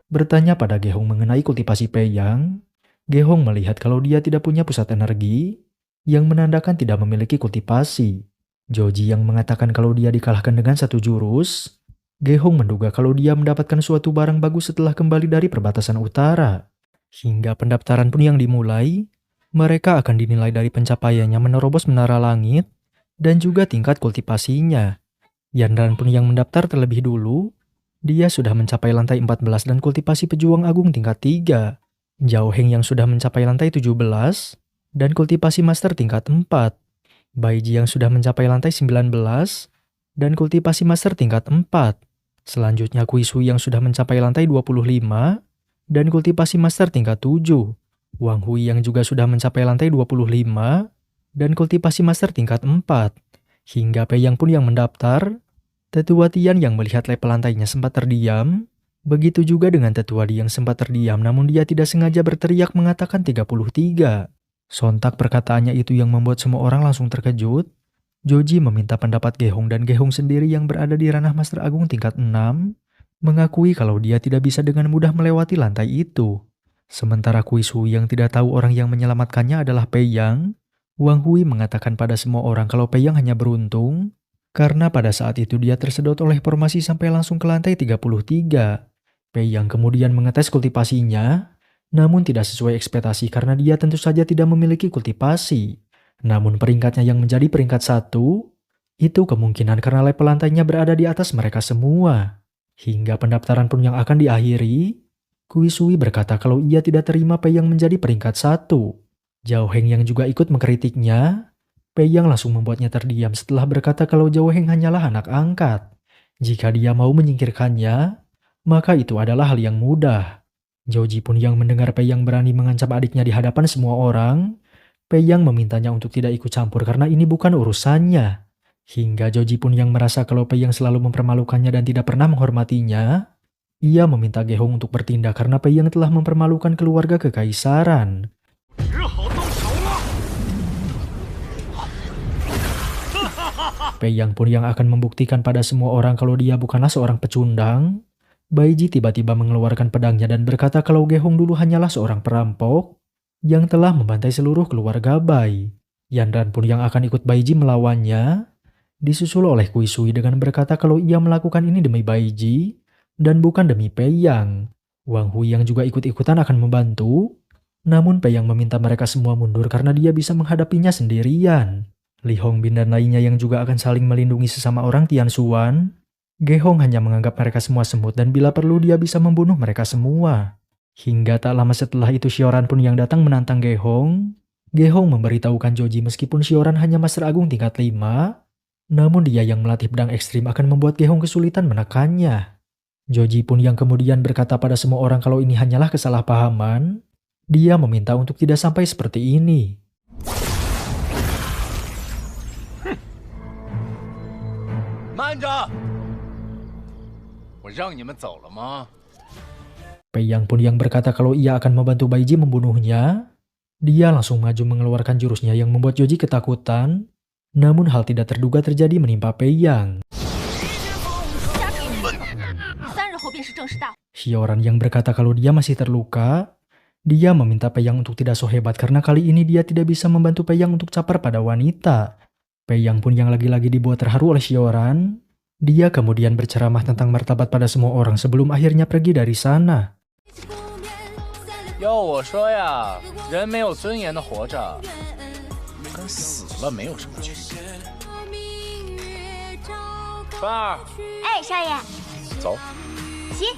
Bertanya pada Gehong mengenai kultivasi Pei Yang, Gehong melihat kalau dia tidak punya pusat energi, yang menandakan tidak memiliki kultivasi. Joji yang mengatakan kalau dia dikalahkan dengan satu jurus, Gehong menduga kalau dia mendapatkan suatu barang bagus setelah kembali dari perbatasan utara. Hingga pendaftaran pun yang dimulai, mereka akan dinilai dari pencapaiannya menerobos menara langit, dan juga tingkat kultivasinya. Yanran pun yang mendaftar terlebih dulu, dia sudah mencapai lantai 14 dan kultivasi pejuang agung tingkat 3. Zhao Heng yang sudah mencapai lantai 17, dan kultivasi master tingkat 4. Baiji yang sudah mencapai lantai 19, dan kultivasi master tingkat 4. Selanjutnya Kuisui yang sudah mencapai lantai 25, dan kultivasi master tingkat 7. Wang Hui yang juga sudah mencapai lantai 25, dan kultivasi master tingkat 4. Hingga Pei Yang pun yang mendaftar. Tetua Tian yang melihat level lantainya sempat terdiam. Begitu juga dengan Tetua Di yang sempat terdiam namun dia tidak sengaja berteriak mengatakan 33. Sontak perkataannya itu yang membuat semua orang langsung terkejut. Joji meminta pendapat Gehong dan Gehong sendiri yang berada di ranah Master Agung tingkat 6 mengakui kalau dia tidak bisa dengan mudah melewati lantai itu. Sementara Kuisui yang tidak tahu orang yang menyelamatkannya adalah Pei Yang, Wang Hui mengatakan pada semua orang kalau Pei Yang hanya beruntung, karena pada saat itu dia tersedot oleh formasi sampai langsung ke lantai 33. Pei Yang kemudian mengetes kultivasinya, namun tidak sesuai ekspektasi karena dia tentu saja tidak memiliki kultivasi. Namun peringkatnya yang menjadi peringkat 1, itu kemungkinan karena level lantainya berada di atas mereka semua. Hingga pendaftaran pun yang akan diakhiri, Kuisui berkata kalau ia tidak terima Pei Yang menjadi peringkat 1. Zhao Heng yang juga ikut mengkritiknya, Pei Yang langsung membuatnya terdiam setelah berkata kalau Zhao Heng hanyalah anak angkat. Jika dia mau menyingkirkannya, maka itu adalah hal yang mudah. Joji pun yang mendengar Pei Yang berani mengancam adiknya di hadapan semua orang, Pei Yang memintanya untuk tidak ikut campur karena ini bukan urusannya. Hingga Joji pun yang merasa kalau Pei Yang selalu mempermalukannya dan tidak pernah menghormatinya, ia meminta Gehong untuk bertindak karena Pei Yang telah mempermalukan keluarga kekaisaran. Pei Yang pun yang akan membuktikan pada semua orang kalau dia bukanlah seorang pecundang. Baiji tiba-tiba mengeluarkan pedangnya dan berkata kalau Gehong dulu hanyalah seorang perampok yang telah membantai seluruh keluarga Bai. Yanran pun yang akan ikut Baiji melawannya, disusul oleh Kuisui dengan berkata kalau ia melakukan ini demi Baiji dan bukan demi Pei Yang. Wang Hui yang juga ikut-ikutan akan membantu, namun Pei Yang meminta mereka semua mundur karena dia bisa menghadapinya sendirian. Li Hongbin dan lainnya yang juga akan saling melindungi sesama orang Tian Xuan. Gehong hanya menganggap mereka semua semut dan bila perlu dia bisa membunuh mereka semua. Hingga tak lama setelah itu Xiaoran pun yang datang menantang Gehong. Gehong memberitahukan Joji meskipun Xiaoran hanya Master Agung tingkat 5, namun dia yang melatih pedang ekstrim akan membuat Gehong kesulitan menekannya. Joji pun yang kemudian berkata pada semua orang kalau ini hanyalah kesalahpahaman. Dia meminta untuk tidak sampai seperti ini. Pei Yang pun yang berkata kalau ia akan membantu Baiji membunuhnya. Dia langsung maju mengeluarkan jurusnya yang membuat Joji ketakutan. Namun hal tidak terduga terjadi menimpa Pei Yang. Xiaoran yang berkata kalau dia masih terluka. Dia meminta Pei Yang untuk tidak so hebat karena kali ini dia tidak bisa membantu Pei Yang untuk capar pada wanita. Pei Yang pun yang lagi-lagi dibuat terharu oleh Xiaoran. Dia kemudian berceramah tentang martabat pada semua orang sebelum akhirnya pergi dari sana. 要我说呀，人没有尊严的活着，跟死了没有什么区别。川儿，哎，少爷，走。起。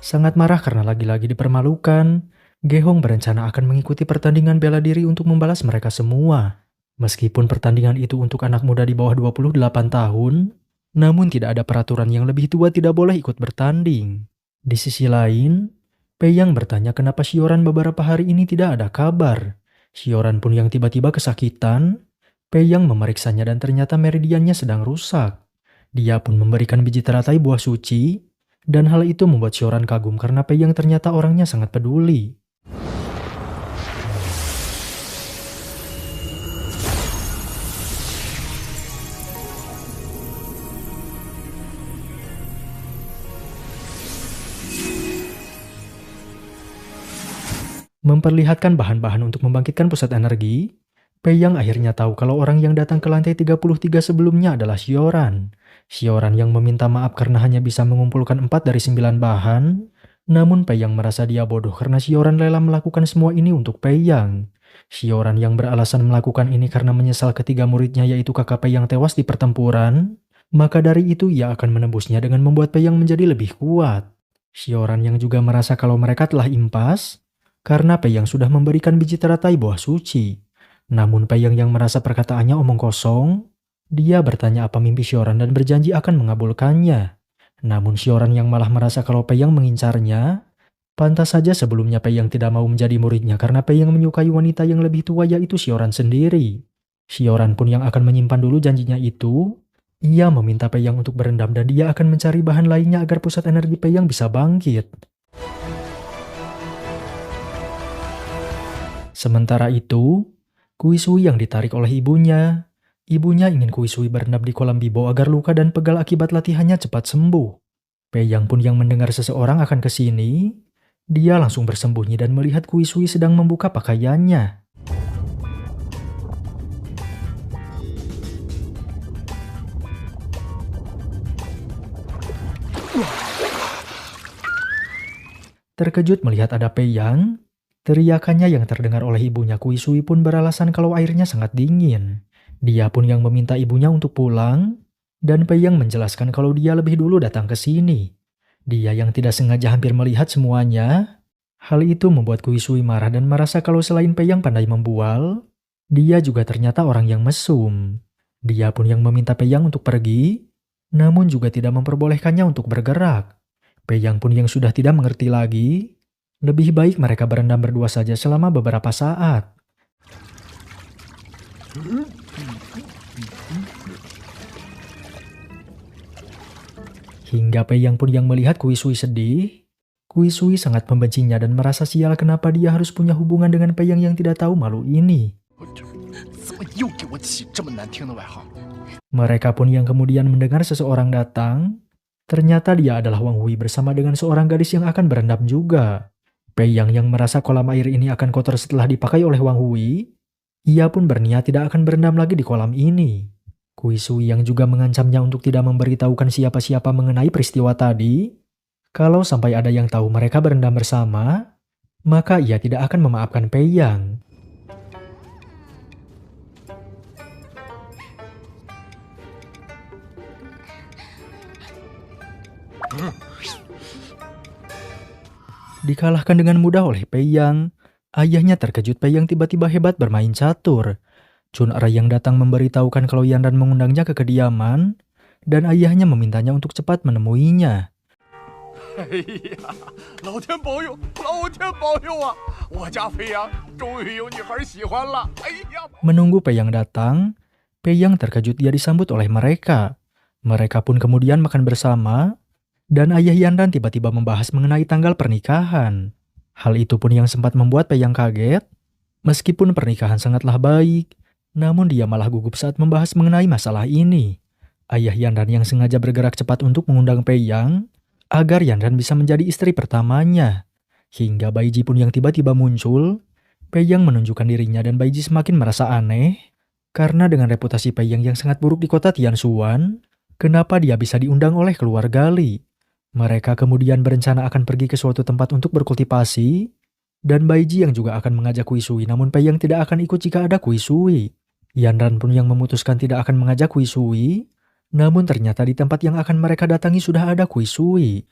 Sangat marah karena lagi-lagi dipermalukan, Gehong berencana akan mengikuti pertandingan bela diri untuk membalas mereka semua. Meskipun pertandingan itu untuk anak muda di bawah 28 tahun, namun tidak ada peraturan yang lebih tua tidak boleh ikut bertanding. Di sisi lain, Pei Yang bertanya kenapa Xiaoran beberapa hari ini tidak ada kabar. Xiaoran pun yang tiba-tiba kesakitan. Pei Yang memeriksanya dan ternyata meridiannya sedang rusak. Dia pun memberikan biji teratai buah suci, dan hal itu membuat Xiaoran kagum karena Pei Yang ternyata orangnya sangat peduli. Memperlihatkan bahan-bahan untuk membangkitkan pusat energi, Pei Yang akhirnya tahu kalau orang yang datang ke lantai 33 sebelumnya adalah Xiaoran. Xiaoran yang meminta maaf karena hanya bisa mengumpulkan 4 dari 9 bahan, namun Pei Yang merasa dia bodoh karena Xiaoran rela melakukan semua ini untuk Pei Yang. Xiaoran yang beralasan melakukan ini karena menyesal ketiga muridnya yaitu kakak Pei Yang tewas di pertempuran, maka dari itu ia akan menebusnya dengan membuat Pei Yang menjadi lebih kuat. Xiaoran yang juga merasa kalau mereka telah impas, karena Pei Yang sudah memberikan biji teratai buah suci. Namun Pei Yang merasa perkataannya omong kosong, dia bertanya apa mimpi Xiaoran dan berjanji akan mengabulkannya. Namun Xiaoran yang malah merasa kalau Pei Yang mengincarnya. Pantas saja sebelumnya Pei Yang tidak mau menjadi muridnya karena Pei Yang menyukai wanita yang lebih tua yaitu Xiaoran sendiri. Xiaoran pun yang akan menyimpan dulu janjinya itu. Ia meminta Pei Yang untuk berendam dan dia akan mencari bahan lainnya agar pusat energi Pei Yang bisa bangkit. Sementara itu, Kui Sui yang ditarik oleh ibunya. Ibunya ingin Kui Sui berendam di kolam Bibo agar luka dan pegal akibat latihannya cepat sembuh. Pei Yang pun yang mendengar seseorang akan ke sini, dia langsung bersembunyi dan melihat Kui Sui sedang membuka pakaiannya. Terkejut melihat ada Pei Yang, teriakannya yang terdengar oleh ibunya Kui Sui pun beralasan kalau airnya sangat dingin. Dia pun yang meminta ibunya untuk pulang, dan Pei Yang menjelaskan kalau dia lebih dulu datang ke sini. Dia yang tidak sengaja hampir melihat semuanya. Hal itu membuat Kui Sui marah dan merasa kalau selain Pei Yang pandai membual, dia juga ternyata orang yang mesum. Dia pun yang meminta Pei Yang untuk pergi, namun juga tidak memperbolehkannya untuk bergerak. Pei Yang pun yang sudah tidak mengerti lagi, lebih baik mereka berendam berdua saja selama beberapa saat. Hingga Pei Yang pun yang melihat Kui Sui sedih, Kui Sui sangat membencinya dan merasa sial kenapa dia harus punya hubungan dengan Pei Yang tidak tahu malu ini. Mereka pun yang kemudian mendengar seseorang datang, ternyata dia adalah Wang Hui bersama dengan seorang gadis yang akan berendam juga. Pei Yang merasa kolam air ini akan kotor setelah dipakai oleh Wang Hui, ia pun berniat tidak akan berendam lagi di kolam ini. Kui Sui yang juga mengancamnya untuk tidak memberitahukan siapa-siapa mengenai peristiwa tadi. Kalau sampai ada yang tahu mereka berendam bersama, maka ia tidak akan memaafkan Pei Yang. Dikalahkan dengan mudah oleh Pei Yang, ayahnya terkejut Pei Yang tiba-tiba hebat bermain catur. Chun Er yang datang memberitahukan kalau Yan Ran mengundangnya ke kediaman, dan ayahnya memintanya untuk cepat menemuinya. Menunggu Pei Yang datang, Pei Yang terkejut dia disambut oleh mereka. Mereka pun kemudian makan bersama, dan ayah Yan Ran tiba-tiba membahas mengenai tanggal pernikahan. Hal itu pun yang sempat membuat Pei Yang kaget. Meskipun pernikahan sangatlah baik, namun dia malah gugup saat membahas mengenai masalah ini. Ayah Yan Ran yang sengaja bergerak cepat untuk mengundang Pei Yang, agar Yan Ran bisa menjadi istri pertamanya. Hingga Bai Ji pun yang tiba-tiba muncul, Pei Yang menunjukkan dirinya dan Bai Ji semakin merasa aneh, karena dengan reputasi Pei Yang yang sangat buruk di kota Tianshuan, kenapa dia bisa diundang oleh keluarga Li? Mereka kemudian berencana akan pergi ke suatu tempat untuk berkultivasi, dan Bai Ji yang juga akan mengajak Kui Sui, namun Pei Yang tidak akan ikut jika ada Kui Sui. Yan Ran pun yang memutuskan tidak akan mengajak Kui Sui, namun ternyata di tempat yang akan mereka datangi sudah ada Kui Sui.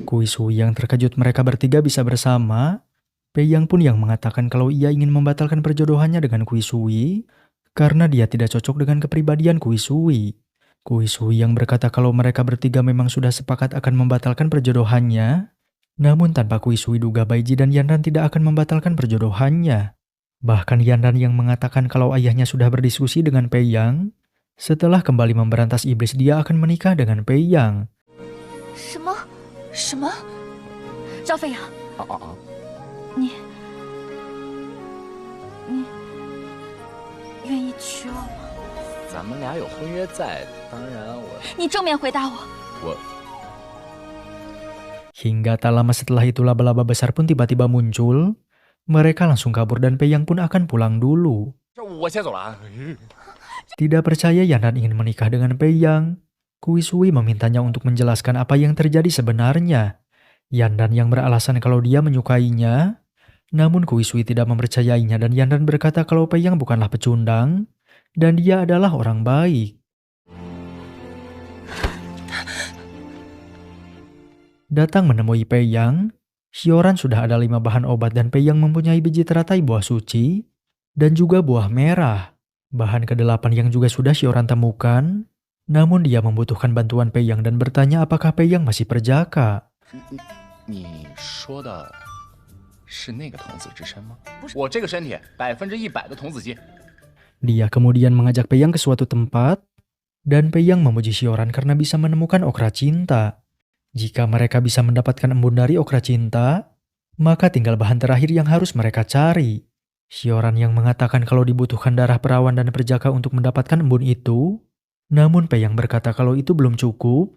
Kui Sui yang terkejut mereka bertiga bisa bersama, Pei Yang pun yang mengatakan kalau ia ingin membatalkan perjodohannya dengan Kui Sui karena dia tidak cocok dengan kepribadian Kui Sui. Kui Sui yang berkata kalau mereka bertiga memang sudah sepakat akan membatalkan perjodohannya, namun tanpa Kui Sui duga Baiji dan Yanran tidak akan membatalkan perjodohannya. Bahkan Yanran yang mengatakan kalau ayahnya sudah berdiskusi dengan Pei Yang, setelah kembali memberantas iblis dia akan menikah dengan Pei Yang. 什么？赵飞扬，你愿意娶我吗？咱们俩有婚约在，当然我你正面回答我。 Hingga tak lama setelah itu laba-laba besar pun tiba-tiba muncul. Mereka langsung kabur dan Pei Yang pun akan pulang dulu. 我先走了啊。 Tidak percaya Yanran ingin menikah dengan Pei Yang, Kui Sui memintanya untuk menjelaskan apa yang terjadi sebenarnya. Yanran yang beralasan kalau dia menyukainya, namun Kui Sui tidak mempercayainya dan Yanran berkata kalau Pei Yang bukanlah pecundang dan dia adalah orang baik. Datang menemui Pei Yang, Xiaoran sudah ada 5 bahan obat dan Pei Yang mempunyai biji teratai buah suci dan juga buah merah. Bahan ke-8 yang juga sudah Xiaoran temukan, namun dia membutuhkan bantuan Pei Yang dan bertanya apakah Pei Yang masih perjaka. 你说的是那个童子之身吗？我这个身体100%的童子肌。 Dia kemudian mengajak Pei Yang ke suatu tempat, dan Pei Yang memuji Xiaoran karena bisa menemukan okra cinta. Jika mereka bisa mendapatkan embun dari okra cinta, maka tinggal bahan terakhir yang harus mereka cari. Xiaoran yang mengatakan kalau dibutuhkan darah perawan dan perjaka untuk mendapatkan embun itu, namun Pei Yang berkata kalau itu belum cukup,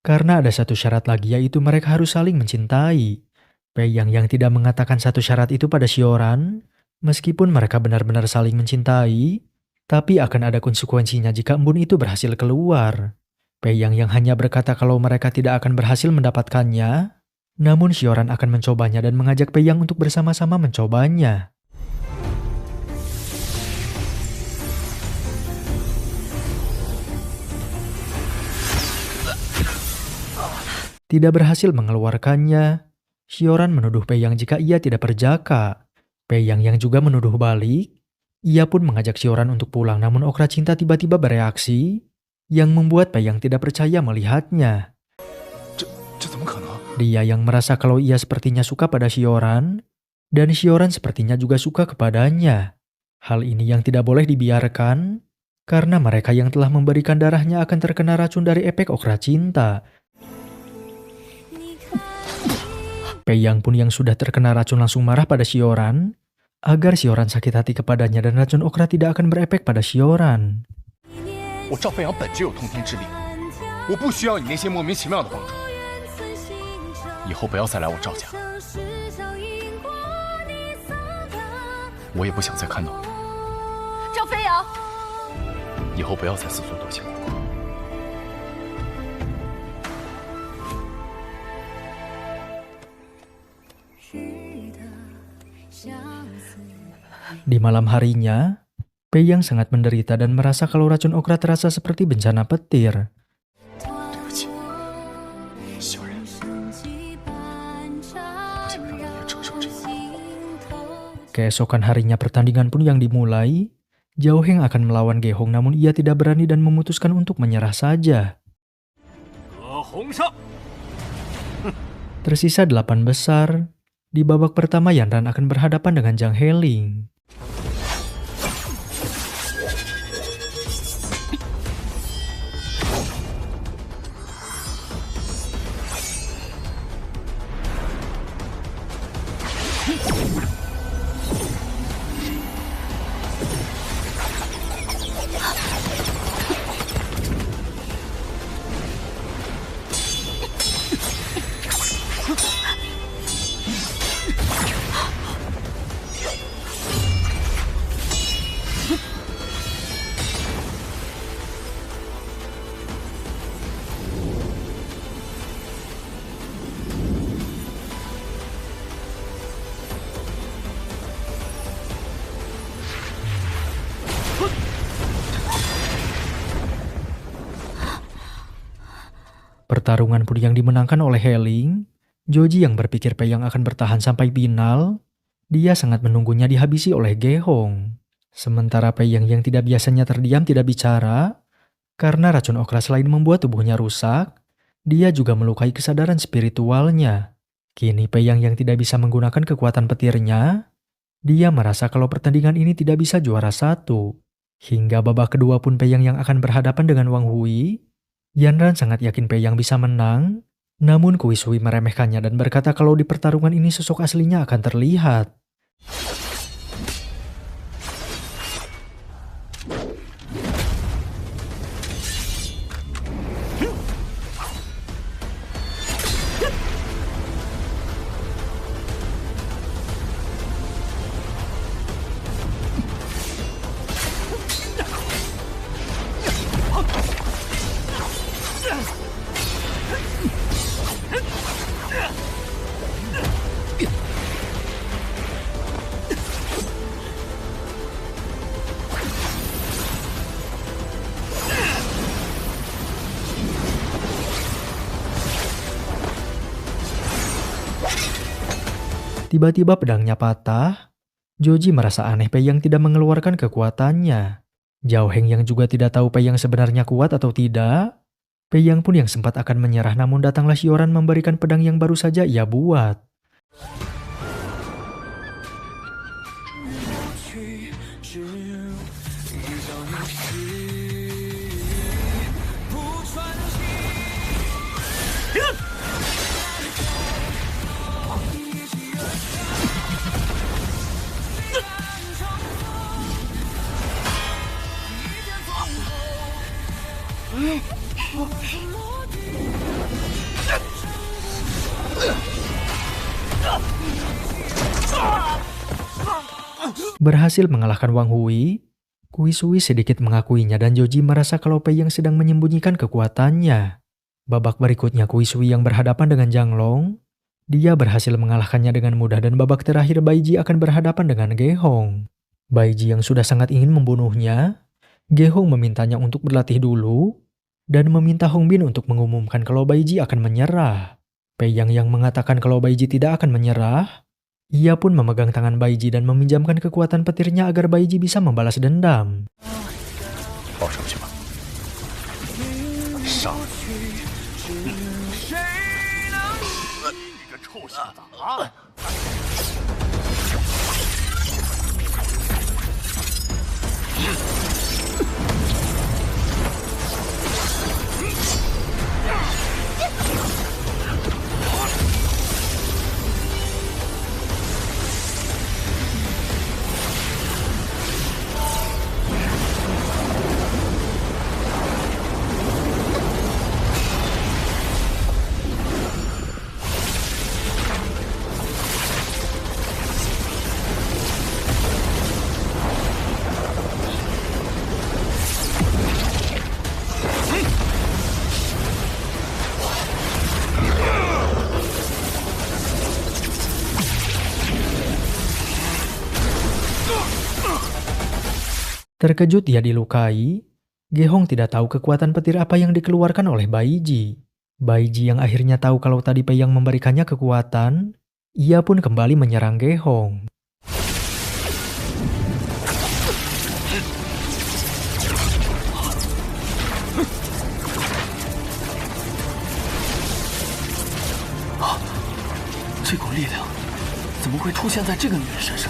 karena ada satu syarat lagi yaitu mereka harus saling mencintai. Pei yang tidak mengatakan satu syarat itu pada Xiaoran, meskipun mereka benar-benar saling mencintai, tapi akan ada konsekuensinya jika embun itu berhasil keluar. Pei yang hanya berkata kalau mereka tidak akan berhasil mendapatkannya, namun Xiaoran akan mencobanya dan mengajak Pei Yang untuk bersama-sama mencobanya. Tidak berhasil mengeluarkannya, Xiaoran menuduh Pei Yang jika ia tidak perjaka. Pei yang juga menuduh balik. Ia pun mengajak Xiaoran untuk pulang, namun okra cinta tiba-tiba bereaksi, yang membuat Pei Yang tidak percaya melihatnya. Dia yang merasa kalau ia sepertinya suka pada Xiaoran, dan Xiaoran sepertinya juga suka kepadanya. Hal ini yang tidak boleh dibiarkan, karena mereka yang telah memberikan darahnya akan terkena racun dari efek okra cinta. Pei Yang pun yang sudah terkena racun langsung marah pada Xiaoran, agar Xiaoran sakit hati kepadanya dan racun okra tidak akan berefek pada Xiaoran. 我赵飞扬本就有通天之力，我不需要你那些莫名其妙的帮助。以后不要再来我赵家，我也不想再看到你。赵飞扬，以后不要再自作多情了。 Di malam harinya, Pei Yang sangat menderita dan merasa kalau racun okra terasa seperti bencana petir. Keesokan harinya pertandingan pun yang dimulai, Zhao Heng akan melawan Ge Hong namun ia tidak berani dan memutuskan untuk menyerah saja. Tersisa 8 besar. Di babak pertama Yanran akan berhadapan dengan Zhang Heling. Pertarungan pun yang dimenangkan oleh Heling, Joji yang berpikir Pei Yang akan bertahan sampai final, dia sangat menunggunya dihabisi oleh Ge-hong. Sementara Pei Yang tidak biasanya terdiam tidak bicara, karena racun okra selain membuat tubuhnya rusak, dia juga melukai kesadaran spiritualnya. Kini Pei Yang tidak bisa menggunakan kekuatan petirnya, dia merasa kalau pertandingan ini tidak bisa juara 1. Hingga babak kedua pun Pei Yang akan berhadapan dengan Wang Hui, Yanran sangat yakin Pei Yang bisa menang, namun Kui Sui meremehkannya dan berkata kalau di pertarungan ini sosok aslinya akan terlihat. Tiba-tiba pedangnya patah. Joji merasa aneh Pei Yang tidak mengeluarkan kekuatannya. Zhao Heng yang juga tidak tahu Pei Yang sebenarnya kuat atau tidak. Pei Yang pun yang sempat akan menyerah namun datanglah Xioran memberikan pedang yang baru saja ia buat. Berhasil mengalahkan Wang Hui, Kui Sui sedikit mengakuinya dan Joji merasa kalau Pei Yang sedang menyembunyikan kekuatannya. Babak berikutnya Kui Sui yang berhadapan dengan Zhang Long, dia berhasil mengalahkannya dengan mudah dan babak terakhir Bai Ji akan berhadapan dengan Ge-hong. Bai Ji yang sudah sangat ingin membunuhnya, Ge-hong memintanya untuk berlatih dulu, dan meminta Hong Bin untuk mengumumkan kalau Bai Ji akan menyerah. Pei Yang mengatakan kalau Bai Ji tidak akan menyerah, ia pun memegang tangan Bai Ji dan meminjamkan kekuatan petirnya agar Bai Ji bisa membalas dendam. 报上去吧，上！你个臭小子啊！ Terkejut dia dilukai, Ge-hong tidak tahu kekuatan petir apa yang dikeluarkan oleh Bai Ji. Bai Ji yang akhirnya tahu kalau tadi Pei Yang memberikannya kekuatan, ia pun kembali menyerang Ge-hong.啊，这股力量怎么会出现在这个女人身上？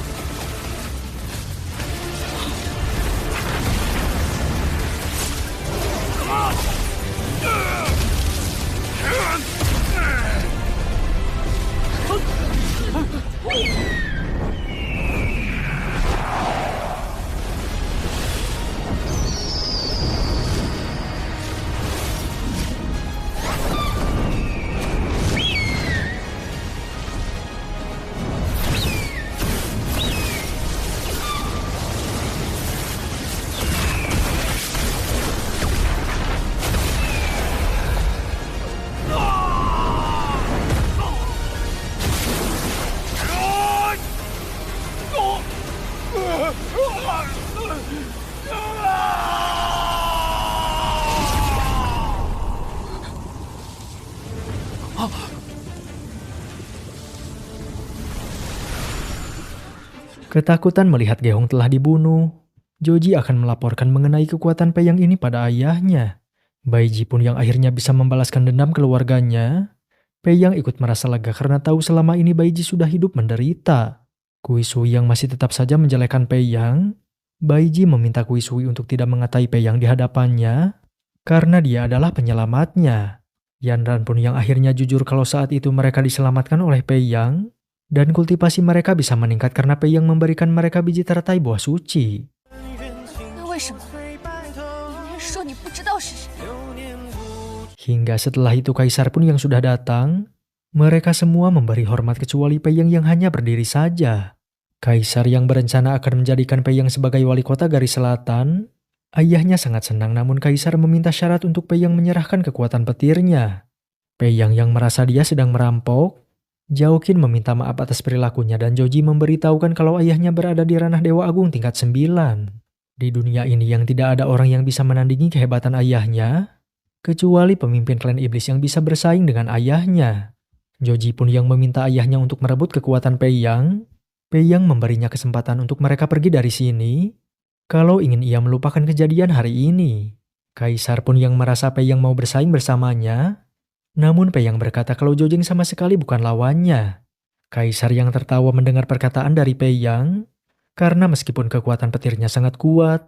Ketakutan melihat Gehong telah dibunuh, Joji akan melaporkan mengenai kekuatan Pei Yang ini pada ayahnya. Baiji pun yang akhirnya bisa membalaskan dendam keluarganya. Pei Yang ikut merasa lega karena tahu selama ini Baiji sudah hidup menderita. Kui Sui yang masih tetap saja menjelekan Pei Yang. Baiji meminta Kui Sui untuk tidak mengatai Pei Yang di hadapannya karena dia adalah penyelamatnya. Yanran pun yang akhirnya jujur kalau saat itu mereka diselamatkan oleh Pei Yang dan kultivasi mereka bisa meningkat karena Pei Yang memberikan mereka biji teratai buah suci. Hingga setelah itu Kaisar pun yang sudah datang, mereka semua memberi hormat kecuali Pei Yang hanya berdiri saja. Kaisar yang berencana akan menjadikan Pei Yang sebagai wali kota Garis Selatan, ayahnya sangat senang namun Kaisar meminta syarat untuk Pei Yang menyerahkan kekuatan petirnya. Pei Yang merasa dia sedang merampok, Zhao Qin meminta maaf atas perilakunya dan Joji memberitahukan kalau ayahnya berada di ranah Dewa Agung tingkat 9. Di dunia ini yang tidak ada orang yang bisa menandingi kehebatan ayahnya, kecuali pemimpin klan iblis yang bisa bersaing dengan ayahnya. Joji pun yang meminta ayahnya untuk merebut kekuatan Pei Yang. Pei Yang memberinya kesempatan untuk mereka pergi dari sini, kalau ingin ia melupakan kejadian hari ini. Kaisar pun yang merasa Pei Yang mau bersaing bersamanya, namun Pei Yang berkata kalau Zhao sama sekali bukan lawannya. Kaisar yang tertawa mendengar perkataan dari Pei Yang, karena meskipun kekuatan petirnya sangat kuat,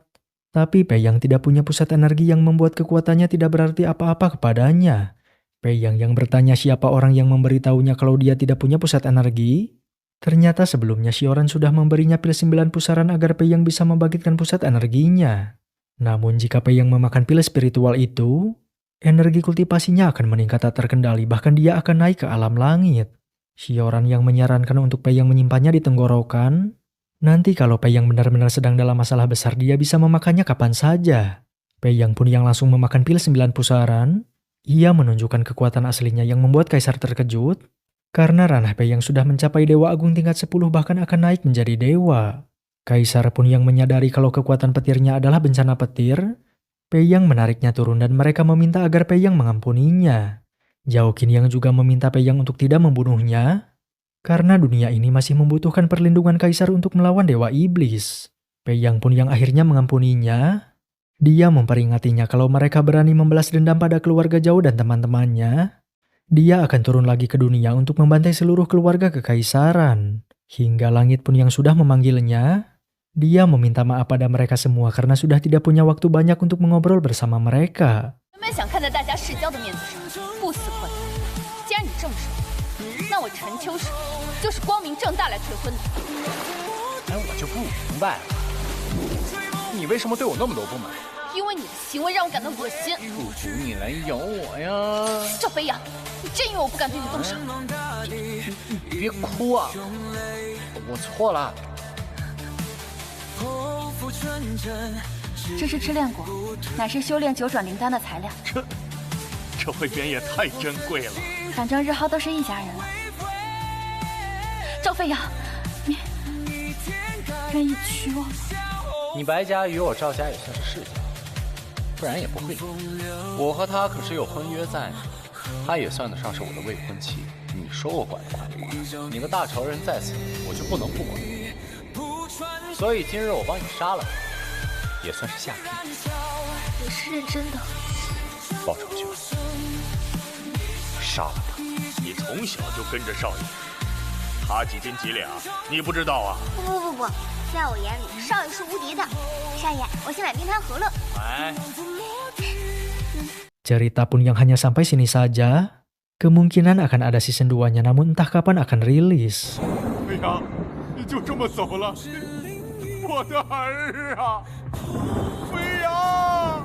tapi Pei Yang tidak punya pusat energi yang membuat kekuatannya tidak berarti apa-apa kepadanya. Pei Yang bertanya siapa orang yang memberitahunya kalau dia tidak punya pusat energi. Ternyata sebelumnya Xiaoran sudah memberinya pil 9 pusaran agar Pei Yang bisa membangkitkan pusat energinya. Namun jika Pei Yang memakan pil spiritual itu, energi kultivasinya akan meningkat tak terkendali, bahkan dia akan naik ke alam langit. Xiaoran yang menyarankan untuk Pei Yang menyimpannya di tenggorokan. Nanti kalau Pei Yang benar-benar sedang dalam masalah besar, dia bisa memakannya kapan saja. Pei Yang pun yang langsung memakan pil 9 pusaran. Ia menunjukkan kekuatan aslinya yang membuat Kaisar terkejut. Karena ranah Pei Yang sudah mencapai Dewa Agung tingkat 10 bahkan akan naik menjadi dewa. Kaisar pun yang menyadari kalau kekuatan petirnya adalah bencana petir. Pei Yang menariknya turun dan mereka meminta agar Pei Yang mengampuninya. Zhao Qin yang juga meminta Pei Yang untuk tidak membunuhnya. Karena dunia ini masih membutuhkan perlindungan Kaisar untuk melawan Dewa Iblis. Pei Yang pun yang akhirnya mengampuninya. Dia memperingatinya kalau mereka berani membalas dendam pada keluarga Zhao dan teman-temannya. Dia akan turun lagi ke dunia untuk membantai seluruh keluarga kekaisaran. Hingga langit pun yang sudah memanggilnya. Dia meminta maaf pada mereka semua karena sudah tidak punya waktu banyak untuk mengobrol bersama mereka.别哭啊！我错了。这是赤炼果，乃是修炼九转灵丹的材料。这慧边也太珍贵了。反正日后都是一家人了。赵飞扬，你愿意娶我吗？你白家与我赵家也算是世家，不然也不会离。我和他可是有婚约在呢，他也算得上是我的未婚妻。你说我管得管不管？你个大仇人在此，我就不能不管。所以今日我帮你杀了他，也算是下聘。我是认真的。报仇去吧，杀了他。你从小就跟着少爷，他几斤几两，你不知道啊？不，在我眼里，少爷是无敌的。少爷，我先买冰糖葫芦。Cerita pun yang hanya sampai sini saja. Kemungkinan akan ada season 2-nya, namun entah kapan akan rilis. 飞扬，你就这么走了，我的儿啊，飞扬！